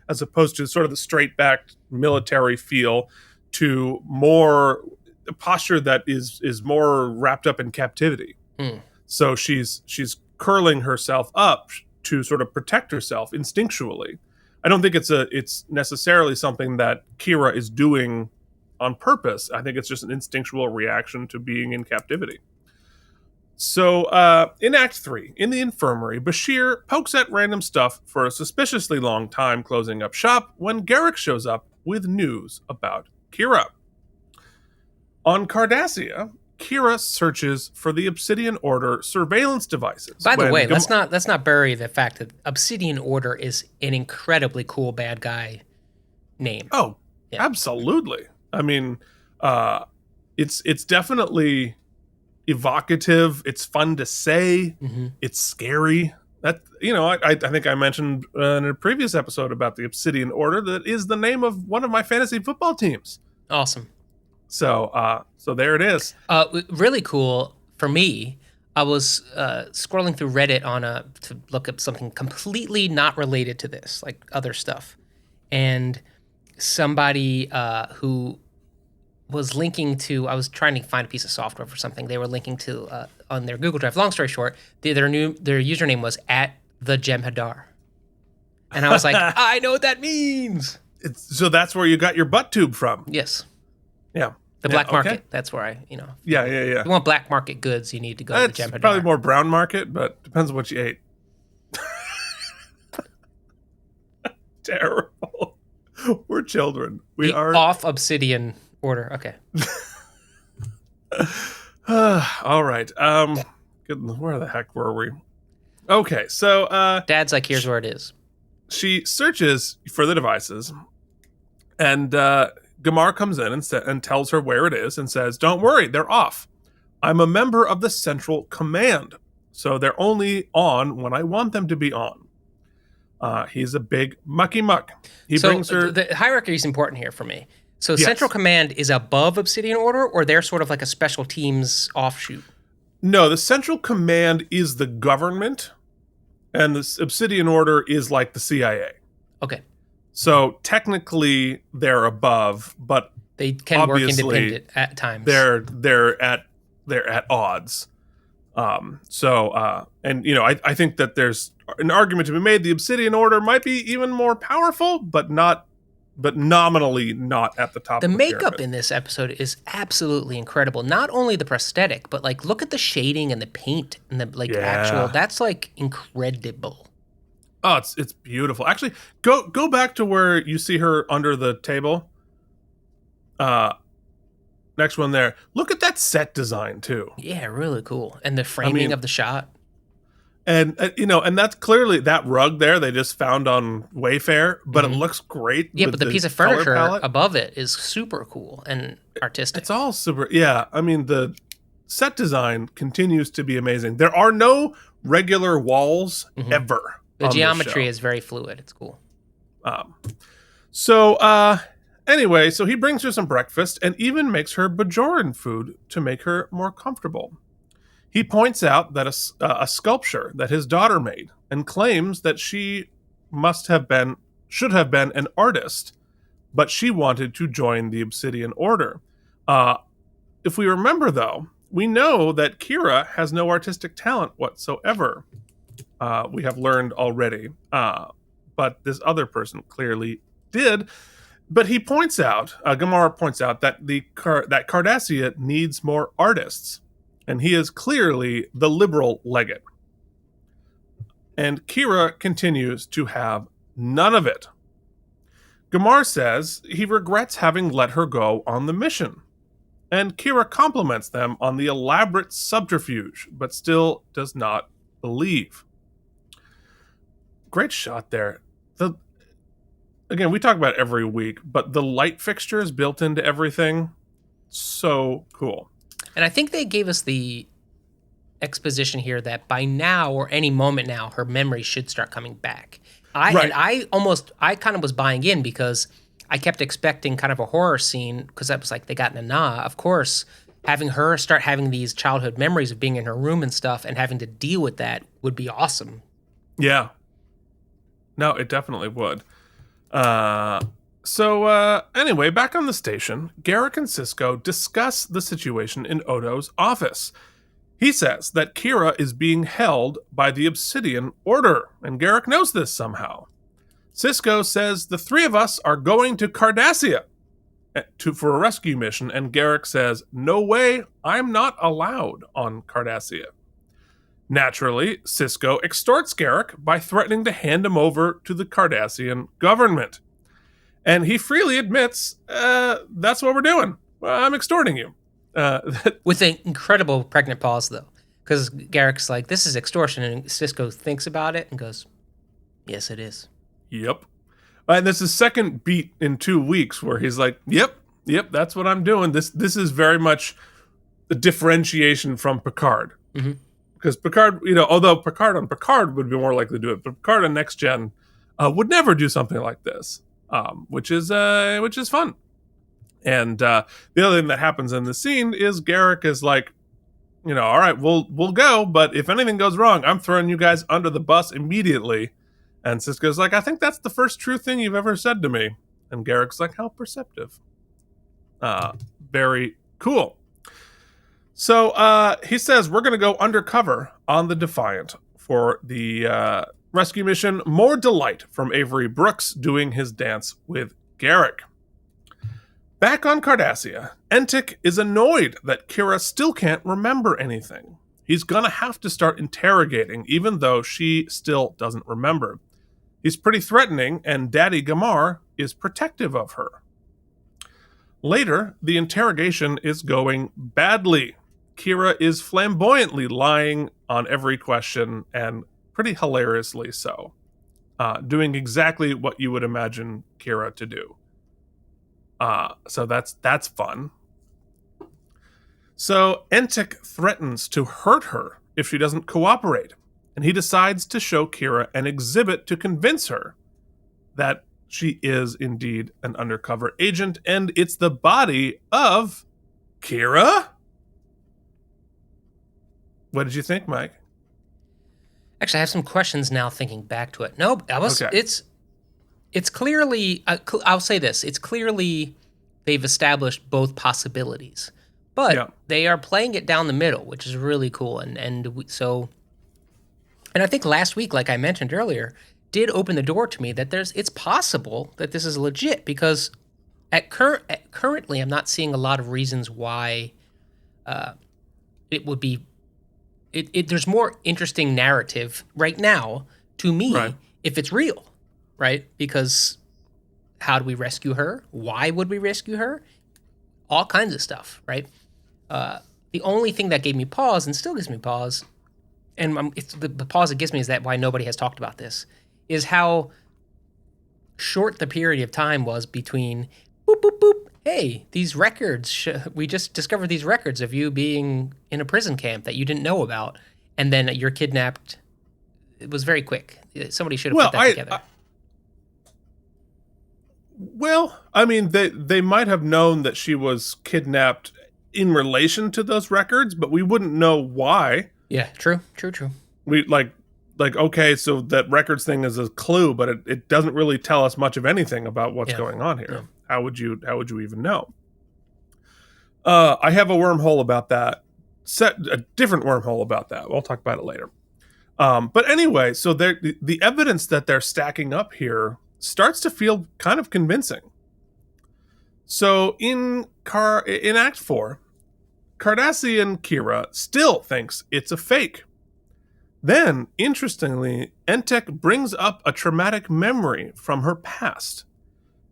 as opposed to sort of the straight-backed military feel, to more a posture that is more wrapped up in captivity. So she's curling herself up to sort of protect herself instinctually. I don't think it's necessarily something that Kira is doing on purpose. I think it's just an instinctual reaction to being in captivity. So, in Act 3, in the infirmary, Bashir pokes at random stuff for a suspiciously long time, closing up shop, when Garak shows up with news about Kira. On Cardassia, Kira searches for the Obsidian Order surveillance devices. By the way, let's not bury the fact that Obsidian Order is an incredibly cool bad guy name. Oh, yeah. Absolutely. I mean, it's definitely evocative. It's fun to say. Mm-hmm. It's scary. That I think I mentioned in a previous episode about the Obsidian Order. That is the name of one of my fantasy football teams. Awesome. So there it is. Really cool for me. I was scrolling through Reddit to look up something completely not related to this, like other stuff, and somebody who was linking to. I was trying to find a piece of software for something. They were linking to on their Google Drive. Long story short, their username was @thejemhadar, and I was like, I know what that means. So that's where you got your butt tube from. Yes. Yeah. The black market. That's where Yeah. If you want black market goods, you need to go to the Jemhadar. Probably more brown market, but depends on what you ate. Terrible. We're children. We are off Obsidian Order. Okay. All right. Where the heck were we? Okay, so Dad's like, here's where it is. She searches for the devices, and Gamar comes in and tells her where it is and says, "Don't worry, they're off. I'm a member of the Central Command, so they're only on when I want them to be on." He's a big mucky muck. He brings her. The hierarchy is important here for me. So Yes. Central Command is above Obsidian Order, or they're sort of like a special teams offshoot? No, the Central Command is the government, and the Obsidian Order is like the CIA. Okay. So technically they're above, but they can work independent at times. They're at odds. And I think that there's an argument to be made. The Obsidian Order might be even more powerful, but nominally not at the top. The of the makeup pyramid. in this episode is absolutely incredible. Not only the prosthetic, but like look at the shading and the paint and the actual. That's like incredible. Oh, it's beautiful. Actually, go back to where you see her under the table. Next one there. Look at that set design too. Yeah, really cool. And the framing of the shot. And and that's clearly that rug there they just found on Wayfair, but it looks great. Yeah, but the piece of furniture above it is super cool and artistic. It's all super. Yeah, I mean the set design continues to be amazing. There are no regular walls ever. The geometry is very fluid. It's cool. Anyway, so he brings her some breakfast and even makes her Bajoran food to make her more comfortable. He points out that a sculpture that his daughter made and claims that she should have been an artist, but she wanted to join the Obsidian Order. If we remember, though, we know that Kira has no artistic talent whatsoever. We have learned already, but this other person clearly did. But he points out, Gamara points out that that Cardassia needs more artists, and he is clearly the liberal legate. And Kira continues to have none of it. Gamar says he regrets having let her go on the mission, and Kira compliments them on the elaborate subterfuge, but still does not believe. Great shot there. Again, we talk about it every week, but the light fixtures built into everything, so cool. And I think they gave us the exposition here that by now or any moment now, her memory should start coming back. I kind of was buying in because I kept expecting kind of a horror scene because I was like, they got Nana. Of course, having her start having these childhood memories of being in her room and stuff and having to deal with that would be awesome. Yeah. No, it definitely would. Anyway, back on the station, Garak and Sisko discuss the situation in Odo's office. He says that Kira is being held by the Obsidian Order, and Garak knows this somehow. Sisko says the three of us are going to Cardassia for a rescue mission, and Garak says, no way, I'm not allowed on Cardassia. Naturally, Sisko extorts Garak by threatening to hand him over to the Cardassian government. And he freely admits, that's what we're doing. I'm extorting you. With an incredible pregnant pause, though. Because Garak's like, this is extortion, and Sisko thinks about it and goes, yes, it is. Yep. And this is second beat in 2 weeks where he's like, yep, that's what I'm doing. This is very much the differentiation from Picard. Because Picard, although Picard on Picard would be more likely to do it, but Picard on Next Gen would never do something like this, which is fun. And the other thing that happens in the scene is Garak is like, all right, we'll go, but if anything goes wrong, I'm throwing you guys under the bus immediately. And Sisko's like, I think that's the first true thing you've ever said to me. And Garak's like, how perceptive. Very cool. So he says, we're going to go undercover on the Defiant for the rescue mission. More delight from Avery Brooks doing his dance with Garak. Back on Cardassia, Entik is annoyed that Kira still can't remember anything. He's going to have to start interrogating, even though she still doesn't remember. He's pretty threatening, and Daddy Gamar is protective of her. Later, the interrogation is going badly. Kira is flamboyantly lying on every question, and pretty hilariously so. Doing exactly what you would imagine Kira to do. So that's fun. So Entik threatens to hurt her if she doesn't cooperate, and he decides to show Kira an exhibit to convince her that she is indeed an undercover agent, and it's the body of Kira? What did you think, Mike? Actually, I have some questions now thinking back to it. No, okay. It's clearly, I'll say this, it's clearly they've established both possibilities, but they are playing it down the middle, which is really cool. And I think last week, like I mentioned earlier, did open the door to me that it's possible that this is legit, because currently I'm not seeing a lot of reasons why it would be. There's more interesting narrative right now to me if it's real, right? Because how do we rescue her? Why would we rescue her? All kinds of stuff, right? The only thing that gave me pause and still gives me pause, and the pause it gives me is that why nobody has talked about this, is how short the period of time was between boop, boop, boop, hey, these records, we just discovered these records of you being in a prison camp that you didn't know about, and then you're kidnapped. It was very quick. Somebody should have put that together. I mean, they might have known that she was kidnapped in relation to those records, but we wouldn't know why. Yeah, true. We okay, so that records thing is a clue, but it doesn't really tell us much of anything about what's going on here. Yeah. How would you even know? I have a wormhole about that. A different wormhole about that. We'll talk about it later. But anyway, so the evidence that they're stacking up here starts to feel kind of convincing. So in Act 4, Cardassian Kira still thinks it's a fake. Then, interestingly, Entik brings up a traumatic memory from her past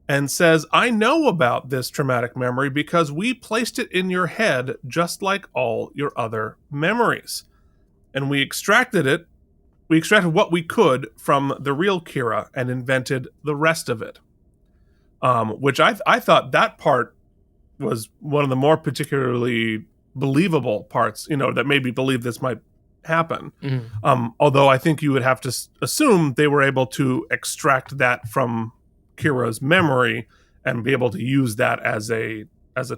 and says, I know about this traumatic memory because we placed it in your head just like all your other memories. And we extracted what we could from the real Kira and invented the rest of it. Which I thought that part was one of the more particularly believable parts, that made me believe this might happen. Mm-hmm. Although I think you would have to assume they were able to extract that from Kira's memory and be able to use that as a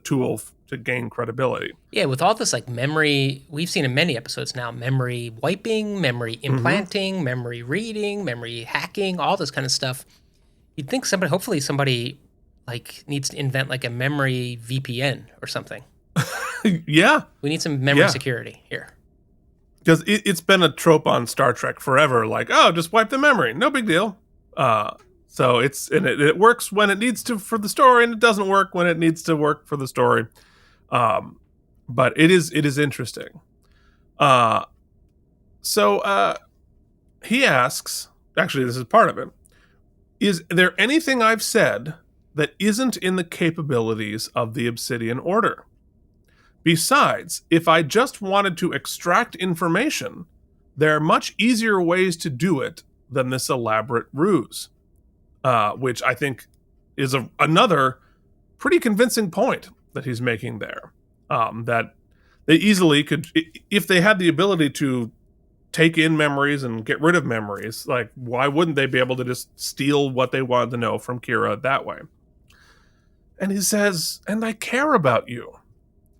tool to gain credibility. Yeah, with all this memory, we've seen in many episodes now, memory wiping, memory implanting, mm-hmm. memory reading, memory hacking, all this kind of stuff. You'd think hopefully somebody needs to invent a memory VPN or something. Yeah. We need some memory security here. because it's been a trope on Star Trek forever. Like, oh, just wipe the memory, no big deal. So it works when it needs to for the story, and it doesn't work when it needs to work for the story. But it is interesting. So he asks, actually, this is part of it. Is there anything I've said that isn't in the capabilities of the Obsidian Order? Besides, if I just wanted to extract information, there are much easier ways to do it than this elaborate ruse. Which I think is another pretty convincing point that he's making there. That they easily could, if they had the ability to take in memories and get rid of memories, like, why wouldn't they be able to just steal what they wanted to know from Kira that way? And he says, and I care about you.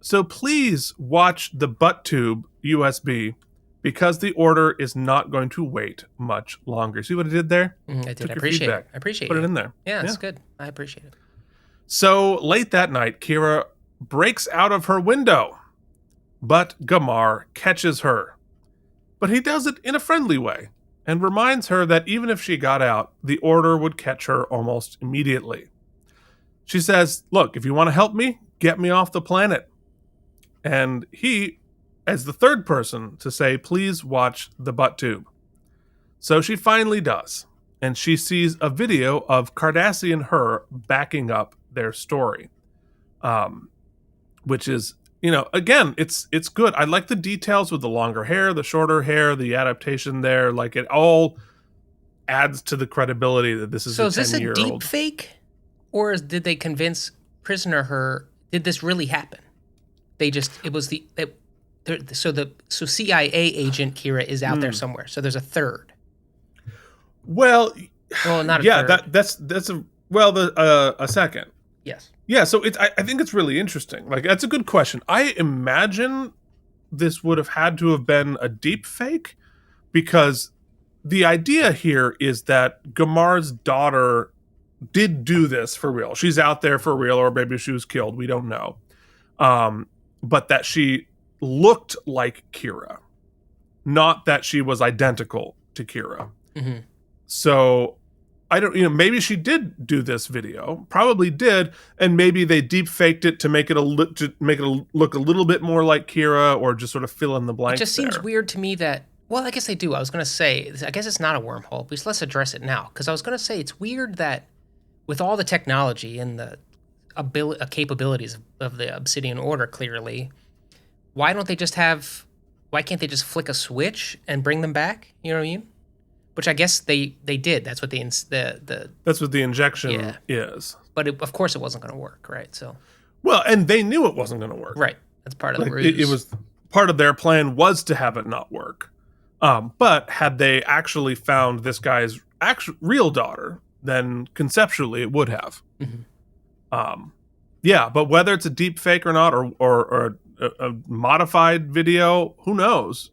So please watch the butt tube USB, because the Order is not going to wait much longer. See what I did there? I did. I appreciate it. I appreciate it. Put it in there. Yeah, it's good. I appreciate it. So late that night, Kira breaks out of her window, but Gamar catches her. But he does it in a friendly way and reminds her that even if she got out, the Order would catch her almost immediately. She says, look, if you want to help me, get me off the planet. And he, as the third person to say, please watch the butt tube. So she finally does. And she sees a video of Cardassian her backing up their story. Which is, again, it's good. I like the details with the longer hair, the shorter hair, the adaptation there. Like, it all adds to the credibility that this is a 10-year-old. So is this a deep fake? Or did they convince prisoner her, did this really happen? So CIA agent Kira is out there somewhere. So there's a third. Well, not a third. That's a second. Yes. Yeah. So I think it's really interesting. Like, that's a good question. I imagine this would have had to have been a deep fake, because the idea here is that Gamar's daughter did do this for real. She's out there for real, or maybe she was killed. We don't know. But that she looked like Kira, not that she was identical to Kira. Mm-hmm. So I don't, maybe she did do this video, probably did, and maybe they deep faked it to make it look a little bit more like Kira, or just sort of fill in the blanks. It just seems weird to me that. Well, I guess they do. I was going to say, I guess it's not a wormhole, but let's address it now, because I was going to say it's weird that with all the technology and the capabilities of the Obsidian Order, clearly, why can't they just flick a switch and bring them back? You know what I mean? Which I guess they did. That's what that's what the injection is. But of course it wasn't going to work, right? So. Well, and they knew it wasn't going to work. Right. That's part of the ruse. It was part of their plan was to have it not work. But had they actually found this guy's real daughter, then conceptually it would have. Mm-hmm. Yeah, but whether it's a deep fake or not, or a modified video, who knows?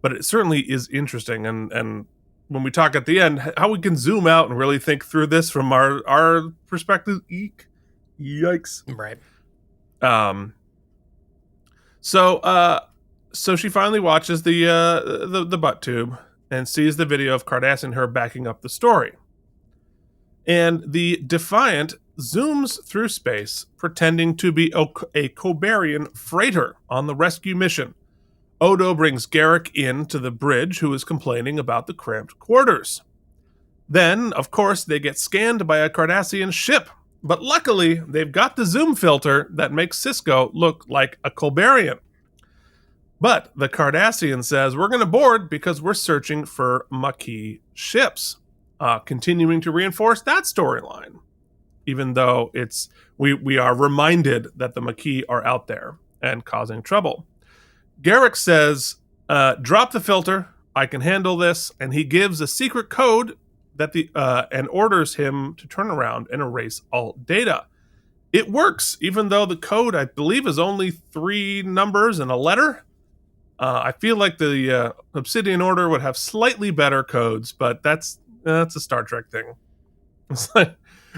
But it certainly is interesting. And when we talk at the end, how we can zoom out and really think through this from our perspective. Yikes. Right. So she finally watches the butt tube and sees the video of Cardassian her backing up the story. And the Defiant zooms through space, pretending to be a Cobarian freighter on the rescue mission. Odo brings Garak in to the bridge, who is complaining about the cramped quarters. Then, of course, they get scanned by a Cardassian ship, but luckily, they've got the zoom filter that makes Sisko look like a Cobarian. But the Cardassian says, we're going to board because we're searching for Maquis ships, continuing to reinforce that storyline, even though we are reminded that the Maquis are out there and causing trouble. Garak says, drop the filter, I can handle this, and he gives a secret code that and orders him to turn around and erase all data. It works, even though the code, I believe, is only 3 numbers and a letter. I feel like the Obsidian Order would have slightly better codes, but that's a Star Trek thing. It's like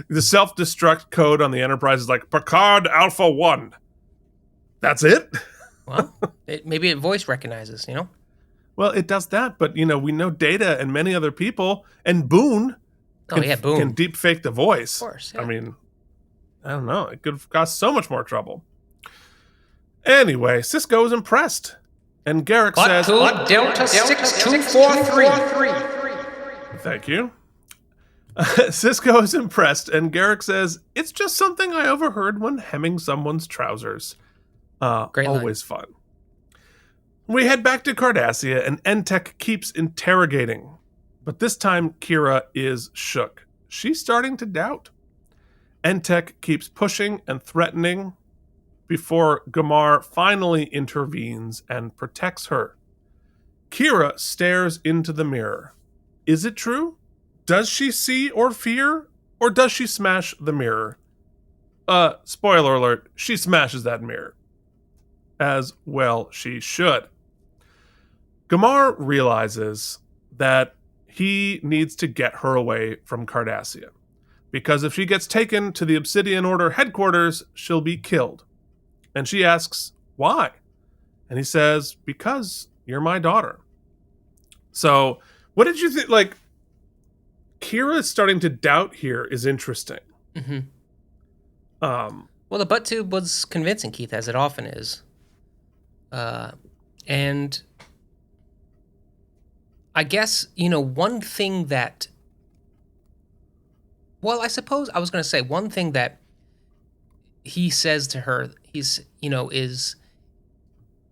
the self-destruct code on the Enterprise is like Picard Alpha 1. That's it? Well, maybe it voice recognizes, Well, Well, it does that, but we know Data and many other people, and Boone Boone can deep fake the voice. Of course, yeah. I mean, I don't know. It could have caused so much more trouble. Anyway, Sisko is impressed, and Garak says, Delta 6243. Thank you. Sisko is impressed, and Garak says, it's just something I overheard when hemming someone's trousers. Great line. Always fun. We head back to Cardassia, and Entek keeps interrogating. But this time, Kira is shook. She's starting to doubt. Entek keeps pushing and threatening before Gamar finally intervenes and protects her. Kira stares into the mirror. Is it true? Does she see or fear? Or does she smash the mirror? Spoiler alert, she smashes that mirror. As well she should. Gamar realizes that he needs to get her away from Cardassia, because if she gets taken to the Obsidian Order headquarters, she'll be killed. And she asks, why? And he says, because you're my daughter. So, what did you think? Like, Kira starting to doubt here is interesting. Mm-hmm. Well, the butt tube was convincing, Keith, as it often is. And I guess, one thing that... Well, I suppose I was going to say one thing that he says to her, is,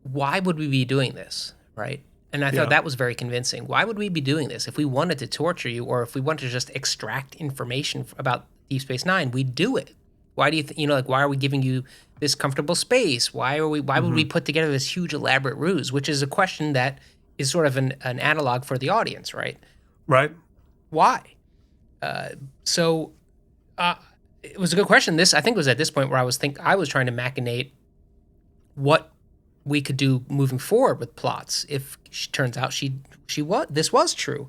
why would we be doing this, right? And I thought that was very convincing. Why would we be doing this? If we wanted to torture you, or if we wanted to just extract information about Deep Space Nine, we'd do it. Why do you why are we giving you this comfortable space? Why would we put together this huge elaborate ruse? Which is a question that is sort of an analog for the audience, right? Right. Why? So it was a good question. I think it was at this point where I was trying to machinate what we could do moving forward with plots. If turns out this was true,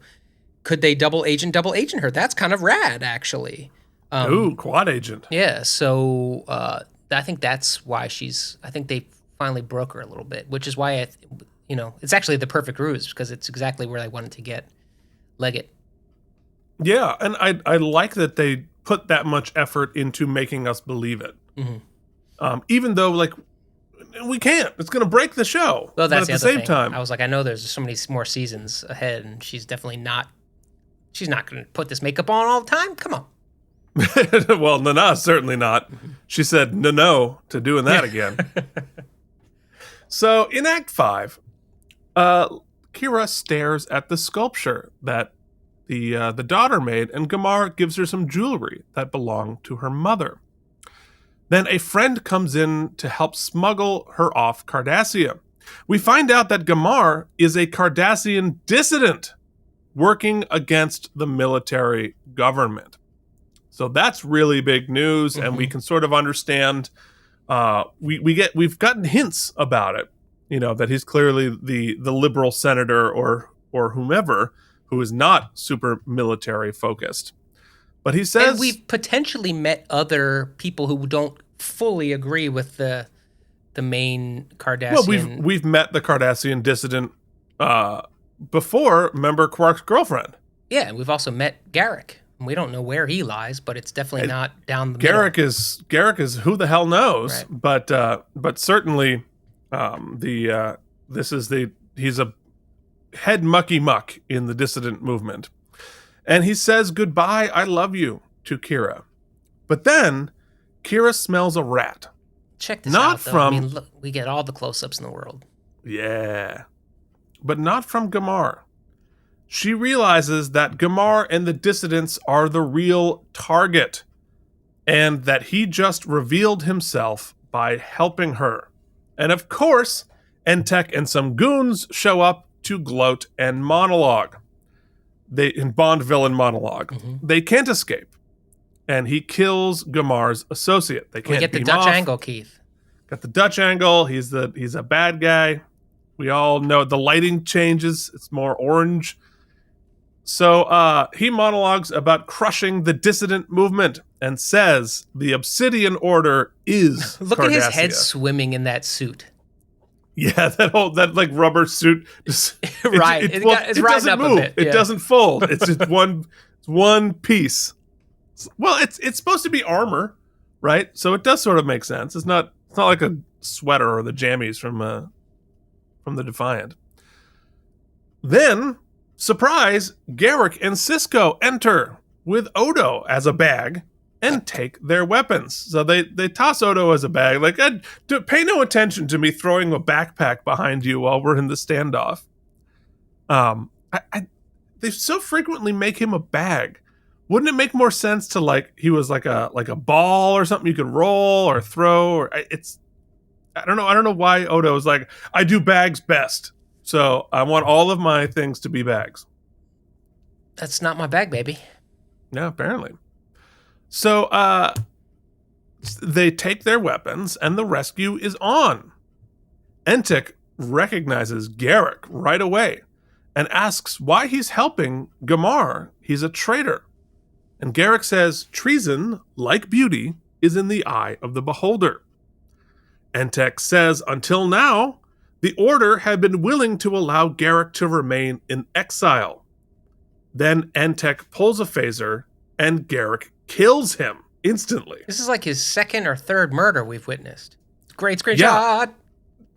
could they double agent her? That's kind of rad, actually. Quad agent. Yeah. So I think that's why I think they finally broke her a little bit, which is why it's actually the perfect ruse, because it's exactly where they wanted to get Leggett. Yeah, and I like that they put that much effort into making us believe it. Mm-hmm. Even though, we can't. It's going to break the show. Well, that's but at the same time. I was like, I know there's so many more seasons ahead, and she's definitely not... She's not going to put this makeup on all the time. Come on. Well, Nana, certainly not. Mm-hmm. She said no to doing that again. So, in Act 5, Kira stares at the sculpture that the daughter made, and Gamar gives her some jewelry that belonged to her mother. Then a friend comes in to help smuggle her off Cardassia. We find out that Gamar is a Cardassian dissident working against the military government. So that's really big news, and we can sort of understand. We've gotten hints about it, that he's clearly the liberal senator or whomever who is not super military focused. But he says... And we've potentially met other people who don't fully agree with the main Cardassian... Well, we've met the Cardassian dissident before. Remember Quark's girlfriend? Yeah, and we've also met Garak. We don't know where he lies, but it's definitely not down the middle. Garak is who the hell knows, right. But certainly he's a head mucky muck in the dissident movement. And he says goodbye, I love you to Kira. But then Kira smells a rat. Check this out, though. Look, we get all the close-ups in the world. Yeah. But not from Gamar. She realizes that Gamar and the dissidents are the real target, and that he just revealed himself by helping her. And of course, Entek and some goons show up to gloat and monologue. In Bond villain monologue. Mm-hmm. They can't escape. And he kills Gamar's associate. They can't. We get the Dutch angle, Keith. Got the Dutch angle. He's a bad guy. We all know the lighting changes. It's more orange. So he monologues about crushing the dissident movement and says the Obsidian Order is Look Cardassia. at his head swimming in that suit. Yeah, that like rubber suit. Right. It's riding doesn't up move. a bit. It doesn't fold. It's just one piece. Well, it's supposed to be armor, right? So it does sort of make sense. It's not like a sweater or the jammies from the Defiant. Then, surprise, Garak and Sisko enter with Odo as a bag and take their weapons. So they toss Odo as a bag. Like, pay no attention to me throwing a backpack behind you while we're in the standoff. They so frequently make him a bag. Wouldn't it make more sense to like he was like a ball or something you could roll or throw? Or I don't know why Odo is like, I do bags best. So I want all of my things to be bags. That's not my bag, baby. Yeah, apparently. So they take their weapons and the rescue is on. Entek recognizes Garak right away and asks why he's helping Gamar. He's a traitor. And Garak says, treason, like beauty, is in the eye of the beholder. Entek says, until now, the Order had been willing to allow Garak to remain in exile. Then Entek pulls a phaser, and Garak kills him instantly. This is like his second or third murder we've witnessed. Great screenshot. Yeah.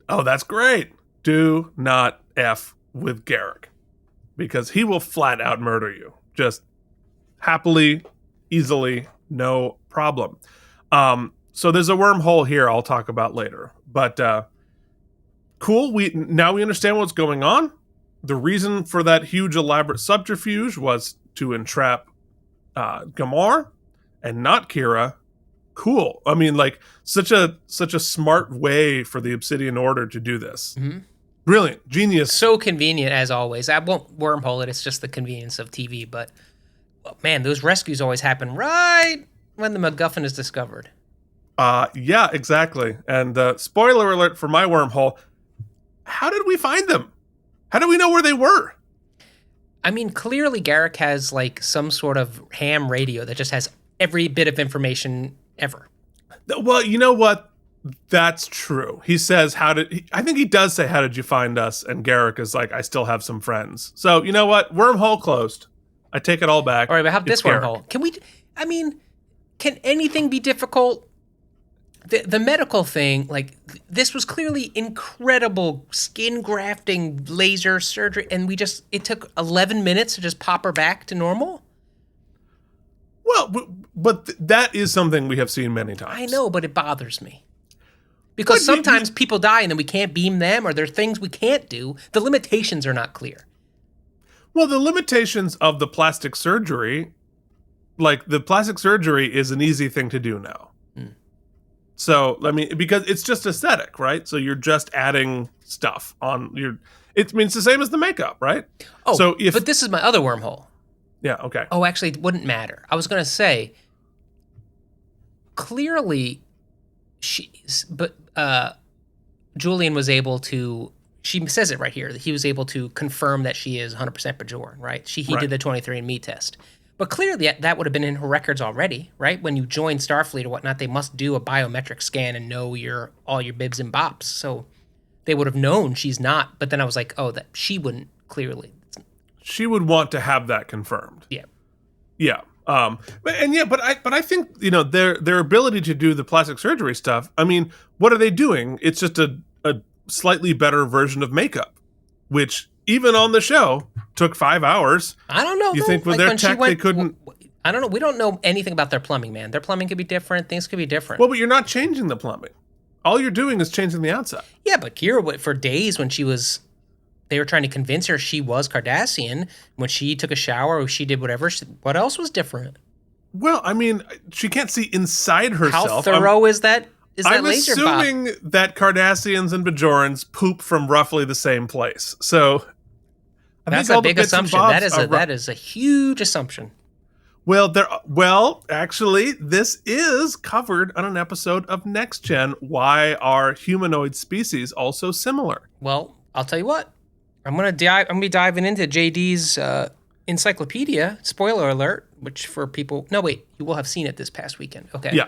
Oh, that's great. Do not F with Garak, because he will flat out murder you. Just happily, easily, no problem. So there's a wormhole here I'll talk about later. But cool, now we understand what's going on. The reason for that huge elaborate subterfuge was to entrap Gamar and not Kira. Cool. I mean, like, such a smart way for the Obsidian Order to do this. Mm-hmm. Brilliant. Genius. So convenient, as always. I won't wormhole it. It's just the convenience of TV. But, man, those rescues always happen right when the MacGuffin is discovered. Yeah, exactly. And spoiler alert for my wormhole, how did we find them? How do we know where they were? I mean, clearly Garak has, like, some sort of ham radio that just has every bit of information ever. Well, you know what? That's true. He says, I think he does say, how did you find us? And Garak is like, I still have some friends. So, you know what? Wormhole closed. I take it all back. All right, but how about this Garak. wormhole? Can anything be difficult? The medical thing, like, this was clearly incredible skin grafting, laser surgery, and it took 11 minutes to just pop her back to normal? Well, but that is something we have seen many times. I know, but it bothers me. Because sometimes people die and then we can't beam them, or there are things we can't do. The limitations are not clear. Well, the limitations of the plastic surgery, like, the plastic surgery is an easy thing to do now. So, I mean, because it's just aesthetic, right? So you're just adding stuff on it's the same as the makeup, right? Oh, so but this is my other wormhole. Yeah, okay. Oh, actually, it wouldn't matter. I was going to say, clearly, Julian was able to, she says it right here, that he was able to confirm that she is 100% Bajoran, right? He did the 23andMe test. But clearly that would have been in her records already, right? When you join Starfleet or whatnot, they must do a biometric scan and know all your bibs and bops. So they would have known she's not. But then I was like, oh, that she wouldn't clearly. She would want to have that confirmed. Yeah. Yeah. But I think, their ability to do the plastic surgery stuff, I mean, what are they doing? It's just a slightly better version of makeup, which even on the show took 5 hours. I don't know. You think with their tech they couldn't? I don't know. We don't know anything about their plumbing, man. Their plumbing could be different. Things could be different. Well, but you're not changing the plumbing. All you're doing is changing the outside. Yeah, but Kira, for days when they were trying to convince her she was Cardassian, when she took a shower or she did whatever, what else was different? Well, I mean, she can't see inside herself. How thorough is that? I'm laser assuming that Cardassians and Bajorans poop from roughly the same place. So that's a big assumption. That is a huge assumption. Well, actually, this is covered on an episode of Next Gen. Why are humanoid species also similar? Well, I'll tell you what. I'm gonna be diving into JD's encyclopedia. Spoiler alert. Which for people, no wait, you will have seen it this past weekend. Okay. Yeah.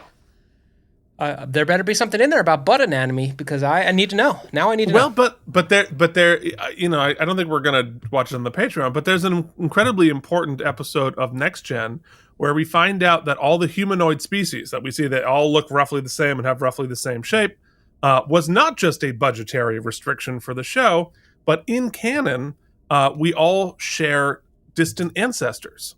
There better be something in there about butt anatomy because I need to know. Now I need to know. Well, but there, you know, I don't think we're gonna watch it on the Patreon, but there's an incredibly important episode of Next Gen where we find out that all the humanoid species that we see that all look roughly the same and have roughly the same shape was not just a budgetary restriction for the show, but in canon, we all share distant ancestry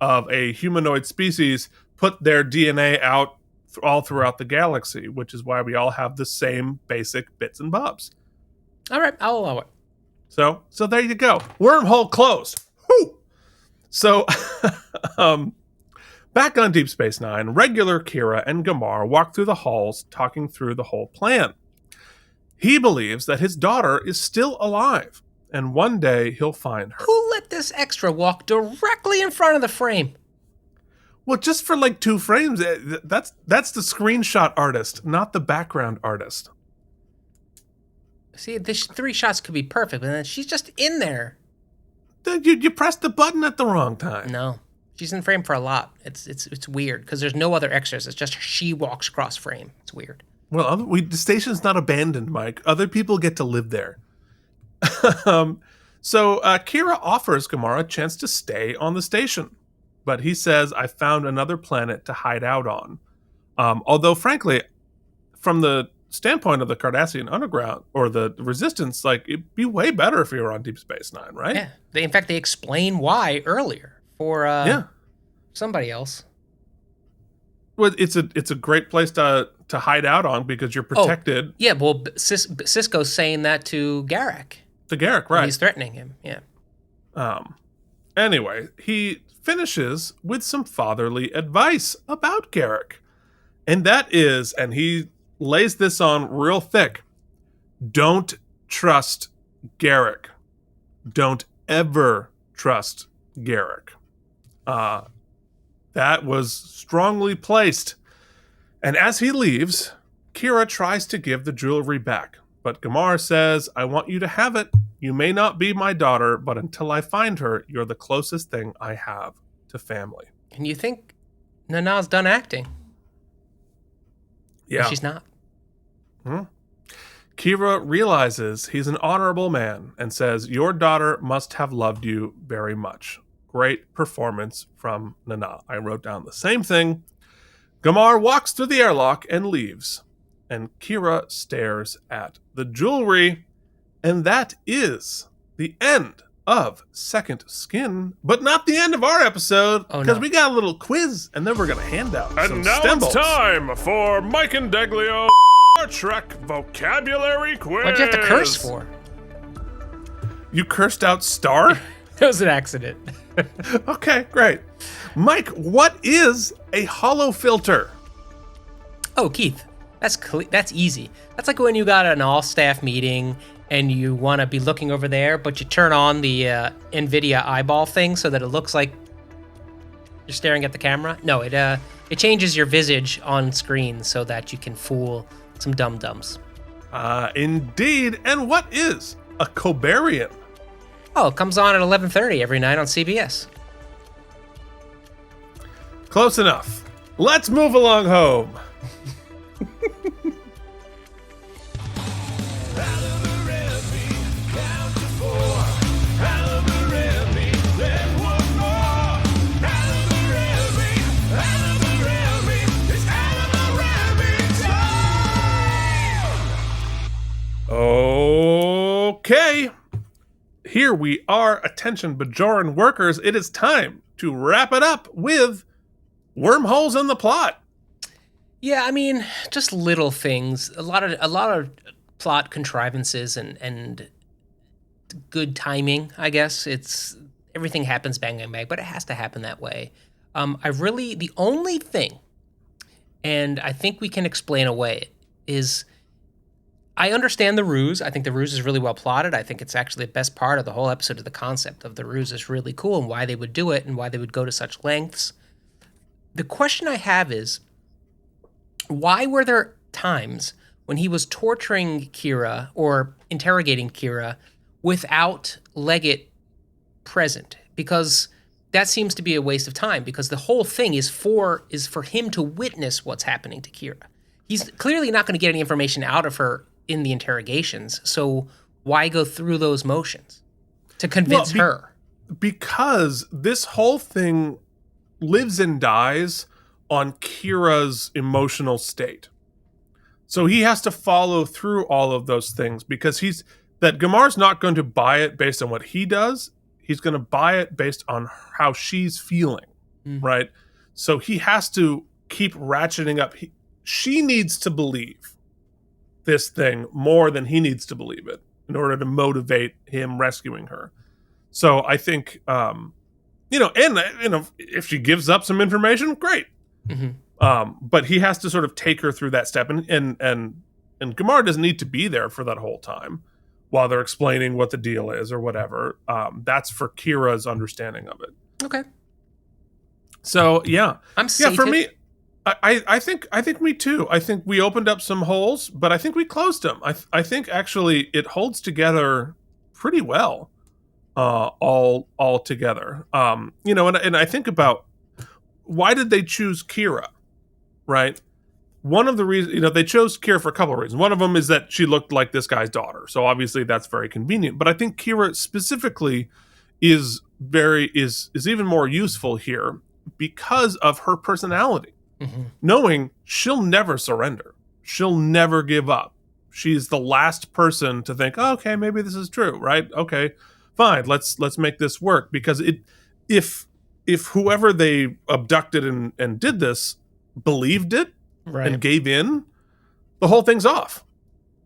of a humanoid species put their DNA out all throughout the galaxy, which is why we all have the same basic bits and bobs. All right, I'll allow it. So there you go. Wormhole closed. Whew! So, back on Deep Space Nine, regular Kira and Gamar walk through the halls talking through the whole plan. He believes that his daughter is still alive, and one day he'll find her. Who let this extra walk directly in front of the frame? Well, just for like 2 frames, that's the screenshot artist, not the background artist. See, the 3 shots could be perfect, but then she's just in there. You pressed the button at the wrong time. No, she's in frame for a lot. It's weird because there's no other extras. It's just she walks cross frame. It's weird. Well, the station's not abandoned, Mike. Other people get to live there. So Kira offers Gamara a chance to stay on the station, but he says, "I found another planet to hide out on." Although, frankly, from the standpoint of the Cardassian Underground or the Resistance, like it'd be way better if you were on Deep Space Nine, right? Yeah. In fact, they explain why earlier for somebody else. Well, it's a great place to hide out on because you're protected. Oh, yeah, well, Cisco's saying that to Garak. To Garak, right? He's threatening him. Yeah. Anyway, he finishes with some fatherly advice about Garak, and that is, and he lays this on real thick: don't trust Garak. Don't ever trust Garak. That was strongly placed. And as he leaves, Kira tries to give the jewelry back. But Gamar says, "I want you to have it. You may not be my daughter, but until I find her, you're the closest thing I have to family." And you think Nana's done acting. Yeah. But she's not. Kira realizes he's an honorable man and says, "Your daughter must have loved you very much." Great performance from Nana. I wrote down the same thing. Gamar walks through the airlock and leaves, and Kira stares at the jewelry, and that is the end of Second Skin, but not the end of our episode, because we got a little quiz, and then we're going to hand out some And now symbols. it's time for Mike Indeglio Star Trek vocabulary quiz. What'd you have to curse for? You cursed out Star? That was an accident. Okay, great. Mike, what is a hollow filter? Oh, Keith, that's easy. That's like when you got an all-staff meeting and you want to be looking over there, but you turn on the NVIDIA eyeball thing so that it looks like you're staring at the camera. No, it changes your visage on screen so that you can fool some dum-dums. Indeed. And what is a Cobarian? Oh, it comes on at 11:30 every night on CBS. Close enough. Let's move along home. Okay. Here we are. Attention, Bajoran workers. It is time to wrap it up with wormholes in the plot. Yeah, I mean, just little things. A lot of plot contrivances and good timing, I guess. It's everything happens bang bang bang, but it has to happen that way. The only thing, and I think we can explain away, is I understand the ruse. I think the ruse is really well plotted. I think it's actually the best part of the whole episode of the concept of the ruse is really cool and why they would do it and why they would go to such lengths. The question I have is, why were there times when he was torturing Kira or interrogating Kira without Leggett present? Because that seems to be a waste of time because the whole thing is for him to witness what's happening to Kira. He's clearly not going to get any information out of her in the interrogations, so why go through those motions to convince her? Because this whole thing lives and dies on Kira's emotional state. So he has to follow through all of those things because Gamar's not going to buy it based on what he does. He's going to buy it based on how she's feeling, right? So he has to keep ratcheting up. She needs to believe this thing more than he needs to believe it in order to motivate him rescuing her. So I think, if she gives up some information, great. But he has to sort of take her through that step, and Gamar doesn't need to be there for that whole time while they're explaining what the deal is or whatever. That's for Kira's understanding of it. Okay. So yeah, I'm sated. For me, I think me too. I think we opened up some holes, but I think we closed them. I think actually it holds together pretty well, all together. And I think about why did they choose Kira, right? One of the reasons, they chose Kira for a couple of reasons. One of them is that she looked like this guy's daughter, so obviously that's very convenient. But I think Kira specifically is even more useful here because of her personality. Knowing she'll never surrender, she'll never give up. She's the last person to think, oh, okay, maybe this is true, right? Okay, fine, let's make this work. Because if whoever they abducted and did this believed it and gave in, the whole thing's off,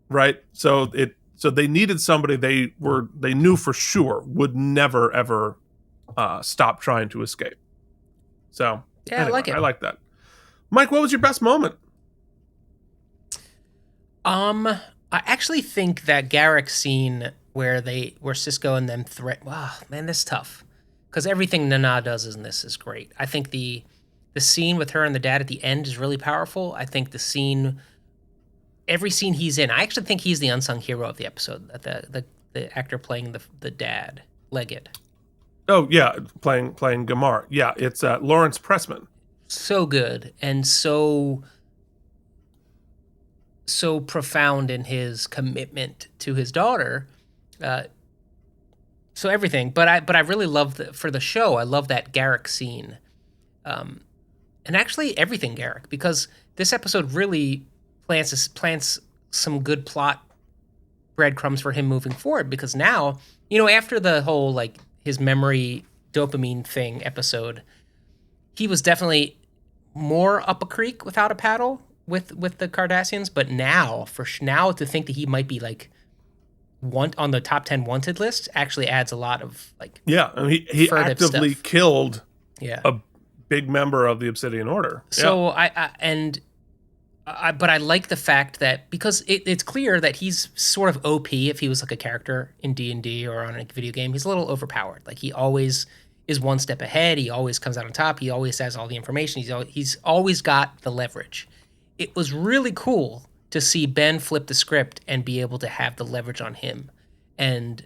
right? So they needed somebody they knew for sure would never ever stop trying to escape. So yeah, anyway, I like that. Mike, what was your best moment? I actually think that Garak scene where Cisco and them wow, man, this is tough. Because everything Nana does in this is great. I think the scene with her and the dad at the end is really powerful. I think every scene he's in, I actually think he's the unsung hero of the episode. The actor playing the dad, Leggett. Oh yeah, playing Gamar. Yeah, it's Lawrence Pressman. So good and so profound in his commitment to his daughter. So everything, but I really love for the show. I love that Garak scene, and actually everything Garak, because this episode really plants some good plot breadcrumbs for him moving forward. Because now, after the whole his memory dopamine thing episode, he was definitely more up a creek without a paddle with the Cardassians. But now to think that he might be on the top 10 wanted list actually adds a lot of he actively stuff. Killed a big member of the Obsidian Order. So but I like the fact that because it's clear that he's sort of OP if he was a character in D&D or on a video game. He's a little overpowered. He always is one step ahead. He always comes out on top. He always has all the information. He's always got the leverage. It was really cool to see Ben flip the script and be able to have the leverage on him. And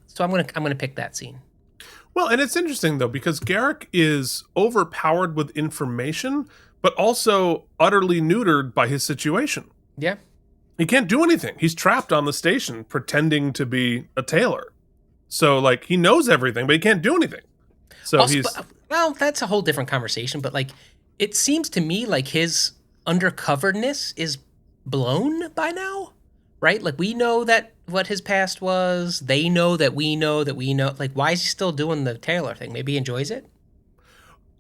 so I'm gonna pick that scene. Well, and it's interesting though, because Garak is overpowered with information, but also utterly neutered by his situation. Yeah. He can't do anything. He's trapped on the station pretending to be a tailor. So he knows everything, but he can't do anything. So also, well, that's a whole different conversation, but it seems to me his undercoverness is blown by now, right? We know that what his past was. They know that we know that we know. Why is he still doing the tailor thing? Maybe he enjoys it.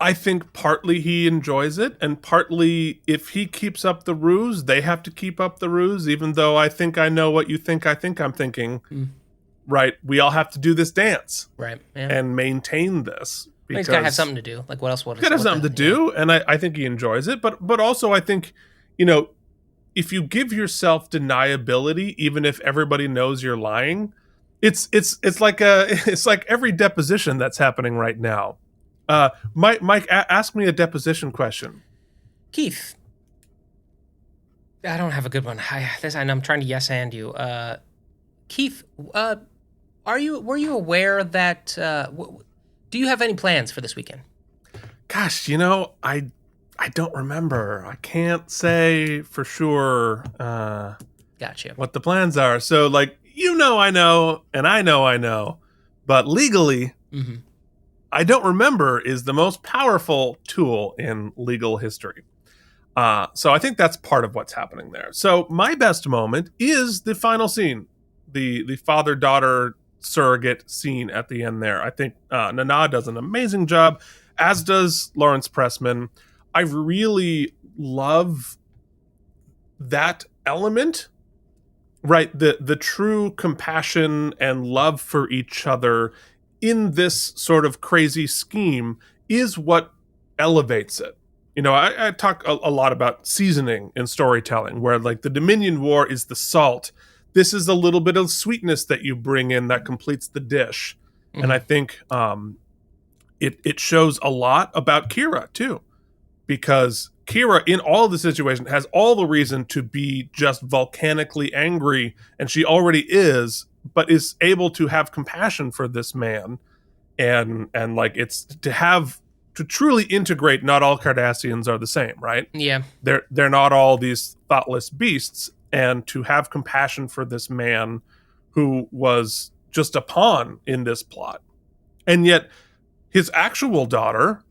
I think partly he enjoys it, and partly if he keeps up the ruse, they have to keep up the ruse, even though I think I know what you think I think I'm thinking. Right? We all have to do this dance. Right. Yeah. And maintain this. He's got to have something to do. What else would he got to have something to do, and I think he enjoys it. But also I think, if you give yourself deniability, even if everybody knows you're lying, it's like every deposition that's happening right now. Mike, ask me a deposition question. Keith, I don't have a good one. I'm trying to yes and you. Keith, were you aware that? Do you have any plans for this weekend? Gosh, I don't remember. I can't say for sure Gotcha. what the plans are. So, I know, and I know, but legally, I don't remember is the most powerful tool in legal history. So I think that's part of what's happening there. So my best moment is the final scene, the father-daughter surrogate scene at the end there. I think Nana does an amazing job, as does Lawrence Pressman. I really love that element, right? The true compassion and love for each other in this sort of crazy scheme is what elevates it. I talk a lot about seasoning in storytelling, where the Dominion War is the salt. This is a little bit of sweetness that you bring in that completes the dish. Mm-hmm. And I think it shows a lot about Kira too, because Kira in all the situation has all the reason to be just volcanically angry, and she already is, but is able to have compassion for this man, and it's to truly integrate. Not all Cardassians are the same, right? Yeah. They're not all these thoughtless beasts, and to have compassion for this man who was just a pawn in this plot. And yet his actual daughter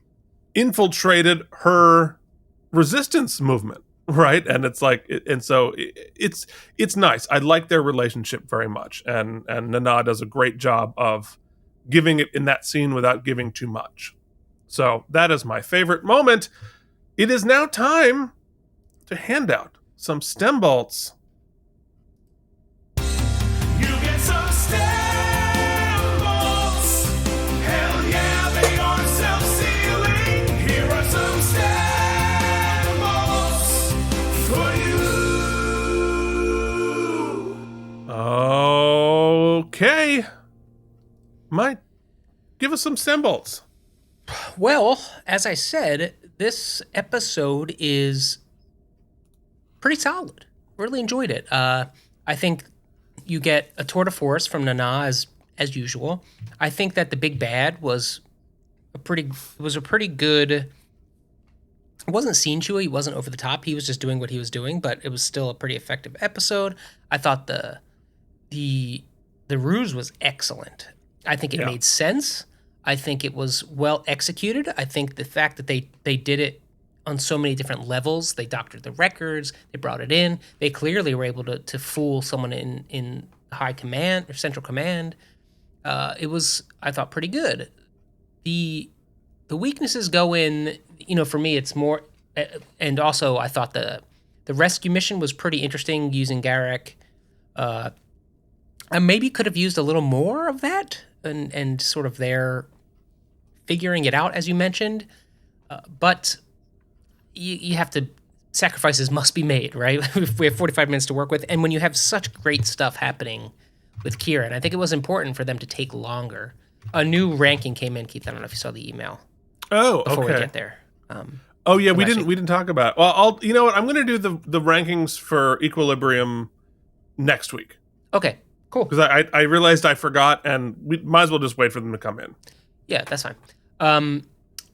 infiltrated her resistance movement, right? And it's nice. I like their relationship very much, and Nana does a great job of giving it in that scene without giving too much. So that is my favorite moment. It is now time to hand out some STEM bolts. You get some STEM bolts. Hell yeah, they are self-sealing. Here are some STEM bolts for you. Okay. Mike, give us some STEM bolts. Well, as I said, this episode is pretty solid. Really enjoyed it. I think you get a tour de force from Nana as usual. I think that the big bad was a pretty good. It wasn't scene chewy. He wasn't over the top. He was just doing what he was doing, but it was still a pretty effective episode. I thought the ruse was excellent. I think it made sense. I think it was well executed. I think the fact that they did it on so many different levels, they doctored the records, they brought it in. They clearly were able to fool someone in high command or central command. It was, I thought, pretty good. The weaknesses go in, for me, it's more, and also I thought the rescue mission was pretty interesting using Garak. I maybe could have used a little more of that and sort of their figuring it out, as you mentioned. But you have to, sacrifices must be made, right? We have 45 minutes to work with. And when you have such great stuff happening with Kira, and I think it was important for them to take longer. A new ranking came in, Keith. I don't know if you saw the email. Oh, okay. Before we get there. We didn't talk about it. Well, you know what? I'm going to do the rankings for Equilibrium next week. Okay, cool. Because I realized I forgot, and we might as well just wait for them to come in. Yeah, that's fine.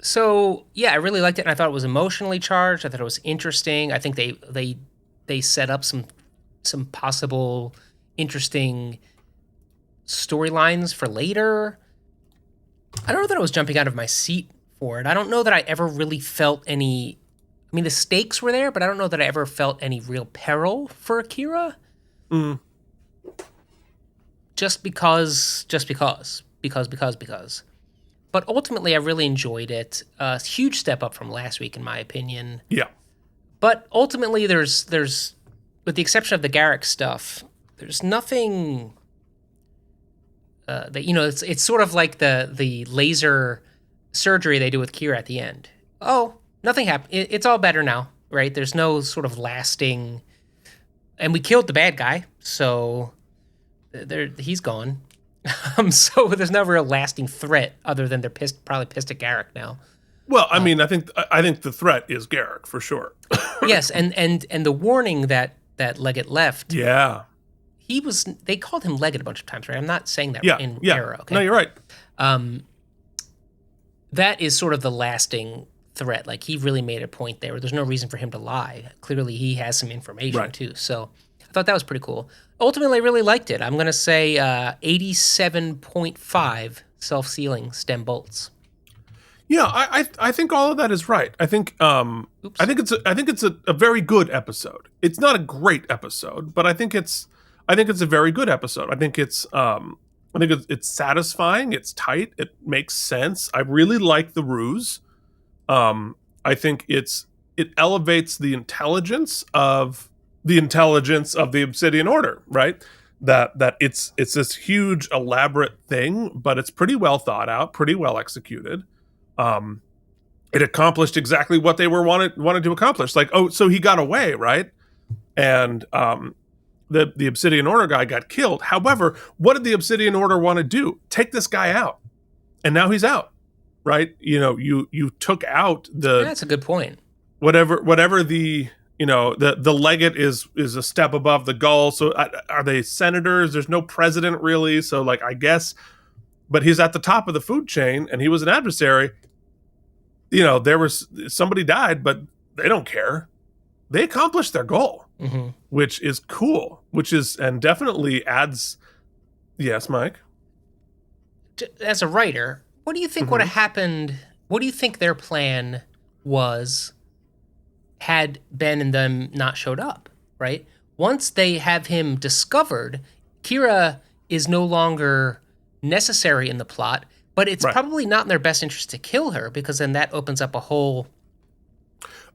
So yeah, I really liked it, and I thought it was emotionally charged. I thought it was interesting. I think they set up some possible interesting storylines for later. I don't know that I was jumping out of my seat for it. I don't know that I ever really felt any. I mean, the stakes were there, but I don't know that I ever felt any real peril for Akira. Just because. But ultimately, I really enjoyed it. A huge step up from last week, in my opinion. Yeah. But ultimately, there's with the exception of the Garak stuff, there's nothing that it's sort of like the laser surgery they do with Kira at the end. Oh, nothing happened. It's all better now, right? There's no sort of lasting, and we killed the bad guy, so he's gone. So there's no real lasting threat other than they're probably pissed at Garak now. Well, I mean, I think the threat is Garak for sure. Yes, and the warning that Leggett left. Yeah, they called him Leggett a bunch of times, right? I'm not saying that in error. Okay? No, you're right. That is sort of the lasting threat. Like, he really made a point there. There's no reason for him to lie. Clearly, he has some information, too. So I thought that was pretty cool. Ultimately, I really liked it. I'm going to say 87.5 self-sealing stem bolts. Yeah, I think all of that is right. I think it's a very good episode. It's not a great episode, but I think it's a very good episode. I think it's satisfying. It's tight. It makes sense. I really like the ruse. I think it elevates the intelligence of the Obsidian Order, right? That it's this huge elaborate thing, but it's pretty well thought out, pretty well executed. It accomplished exactly what they wanted to accomplish. Like, oh, so he got away, right? And the Obsidian Order guy got killed. However, what did the Obsidian Order want to do? Take this guy out, and now he's out, right? You took out the. That's a good point. Whatever the the legate is a step above the gull. So are they senators? There's no president really. So like I guess, but he's at the top of the food chain, and he was an adversary. There was somebody died, but they don't care. They accomplished their goal, which is cool. And definitely adds. Yes, Mike. As a writer, what do you think would have happened? What do you think their plan was? Had Ben and them not showed up, right? Once they have him discovered, Kira is no longer necessary in the plot, but it's probably not in their best interest to kill her, because then that opens up a whole...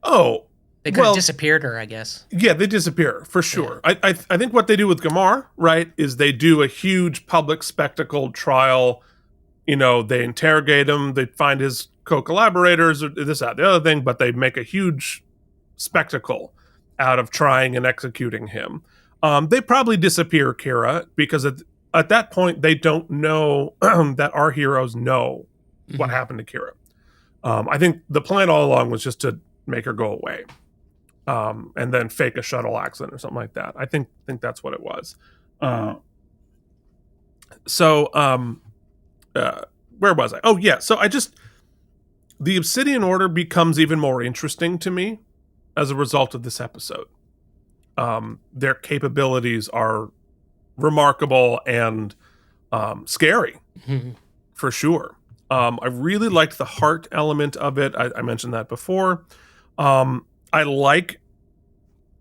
Oh, they could have disappeared her, I guess. Yeah, they disappear, for sure. Yeah. I think what they do with Gamar, right, is they do a huge public spectacle trial. They interrogate him, they find his co-collaborators, or this, that, the other thing, but they make a huge spectacle out of trying and executing him. They probably disappear Kira because at that point they don't know that our heroes know what happened to Kira. I think the plan all along was just to make her go away, and then fake a shuttle accident or something like that. I think that's what it was. Where was I? Oh yeah, so the Obsidian Order becomes even more interesting to me as a result of this episode. Their capabilities are remarkable and scary, for sure. I really liked the heart element of it. I mentioned that before. I like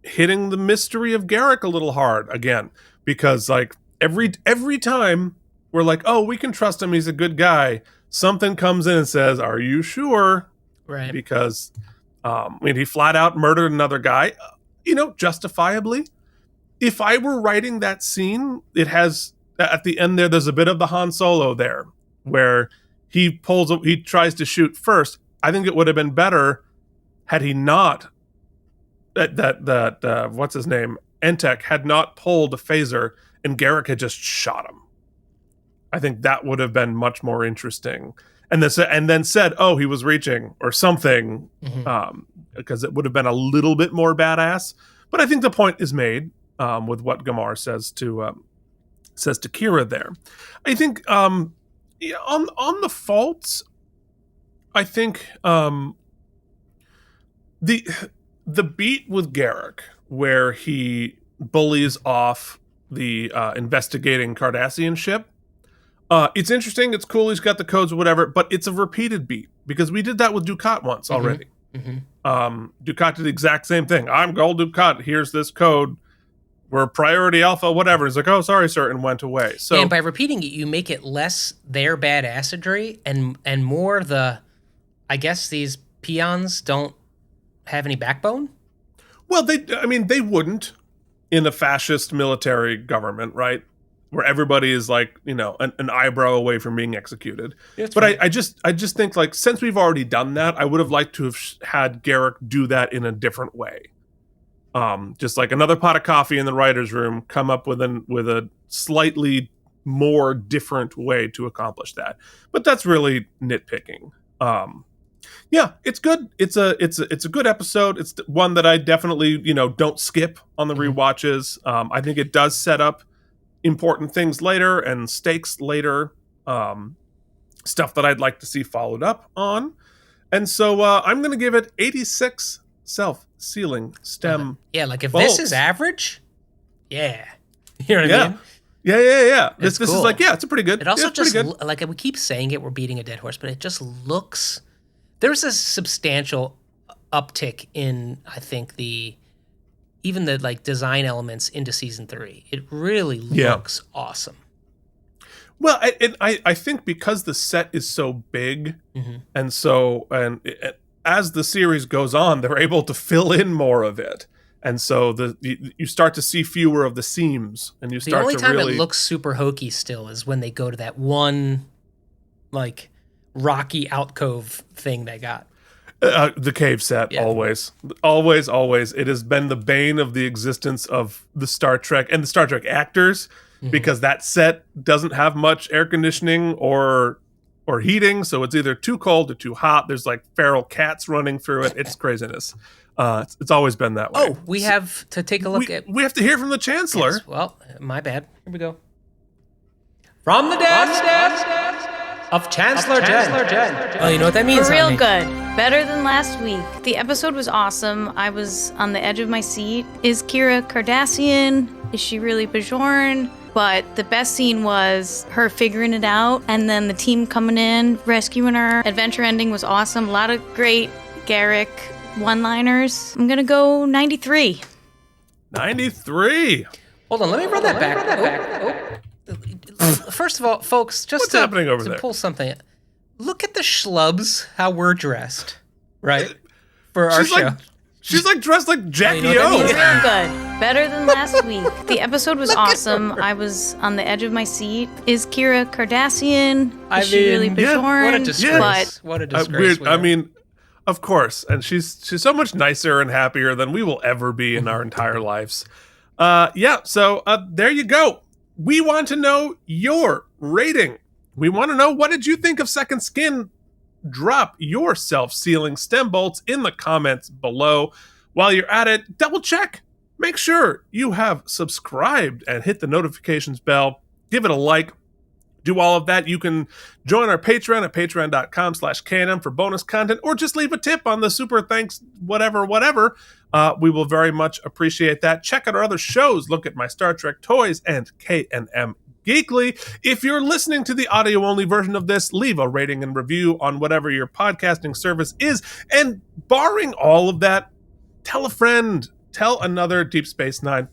hitting the mystery of Garak a little hard again, because like every time we're like, oh, we can trust him, he's a good guy, something comes in and says, are you sure? Right. Because he flat out murdered another guy, justifiably. If I were writing that scene, it has, at the end there's a bit of the Han Solo there, where he tries to shoot first. I think it would have been better had he not, what's his name, Entek, had not pulled a phaser and Garak had just shot him. I think that would have been much more interesting. And then said, oh, he was reaching or something, because it would have been a little bit more badass. But I think the point is made with what Gamar says to Kira there. I think on the faults, I think the beat with Garak, where he bullies off the investigating Cardassian ship. It's interesting. It's cool. He's got the codes or whatever, but it's a repeated beat because we did that with Dukat once already. Dukat did the exact same thing. I'm Gold Dukat. Here's this code. We're priority alpha, whatever. He's like, oh, sorry, sir, and went away. So, and by repeating it, you make it less their badassery and more I guess these peons don't have any backbone. Well, they wouldn't in a fascist military government, right? Where everybody is like, an eyebrow away from being executed. Yeah, but right. I just think, like, since we've already done that, I would have liked to have had Garak do that in a different way. Just like another pot of coffee in the writer's room, come up with a slightly more different way to accomplish that. But that's really nitpicking. Yeah, it's good. It's a good episode. It's one that I definitely, don't skip on the rewatches. I think it does set up important things later and stakes later. stuff that I'd like to see followed up on. And so I'm going to give it 86 self-sealing stem. Yeah, like if bolts. this is average, yeah. You know what I mean? Yeah. It's This cool. is like, it's a pretty good. It also it's pretty just, good. like we keep saying it, we're beating a dead horse, but it just looks, there's a substantial uptick in, I think, even the like design elements into season 3. It really looks awesome. Well, I think because the set is so big, and as the series goes on, they're able to fill in more of it, and so you start to see fewer of the seams, and you start to really. The only time it looks super hokey still is when they go to that one, like, rocky alcove thing they got. The cave set, always. It has been the bane of the existence of the Star Trek and the Star Trek actors. Because that set doesn't have much air conditioning or heating, so it's either too cold or too hot. There's like feral cats running through it. It's craziness. It's always been that way. Oh, we have to take a look at... We have to hear from the Chancellor. Yes, well, my bad. Here we go. From the desk of Chancellor Jen. Oh, you know what that means, For real honey? good. Better than last week. The episode was awesome. I was on the edge of my seat. Is Kira Cardassian? Is she really Bajoran? But the best scene was her figuring it out, and then the team coming in, rescuing her. Adventure ending was awesome. A lot of great Garak one-liners. I'm gonna go 93. 93. Hold on, let me run that back. First of all, folks, just What's happening over there? Pull something. Look at the schlubs, how we're dressed, right? For our show. She's like dressed like Jackie you know what O. that Real good. Better than last week. The episode was awesome. I was on the edge of my seat. Is Kira Cardassian? Is she really Bajoran? What a disgrace. But What a disgrace. I mean, of course, and she's so much nicer and happier than we will ever be in our entire lives. So there you go. We want to know your rating. We want to know, what did you think of Second Skin? Drop your self-sealing stem bolts in the comments below. While you're at it, double check. Make sure you have subscribed and hit the notifications bell. Give it a like. Do all of that. You can join our Patreon at patreon.com/KNM for bonus content, or just leave a tip on the super thanks, whatever. We will very much appreciate that. Check out our other shows. Look at My Star Trek Toys and KNM Geekly. If you're listening to the audio-only version of this, leave a rating and review on whatever your podcasting service is. And barring all of that, tell a friend, tell another Deep Space Nine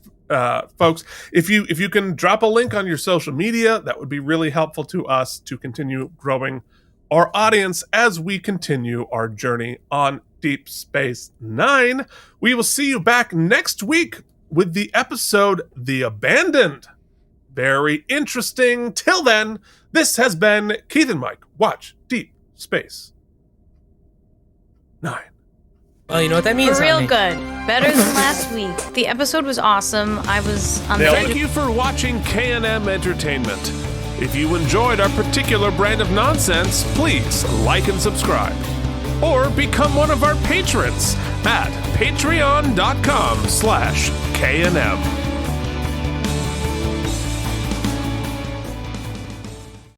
folks. If you can drop a link on your social media, that would be really helpful to us to continue growing our audience as we continue our journey on Deep Space Nine. We will see you back next week with the episode The Abandoned. Very interesting. Till then, this has been Keith and Mike. Watch Deep Space Nine. Well, you know what that means, For real honey? good. Better than last week. The episode was awesome. I was on the edge Thank you for watching KNM Entertainment. If you enjoyed our particular brand of nonsense, please like and subscribe. Or become one of our patrons at patreon.com/KNM.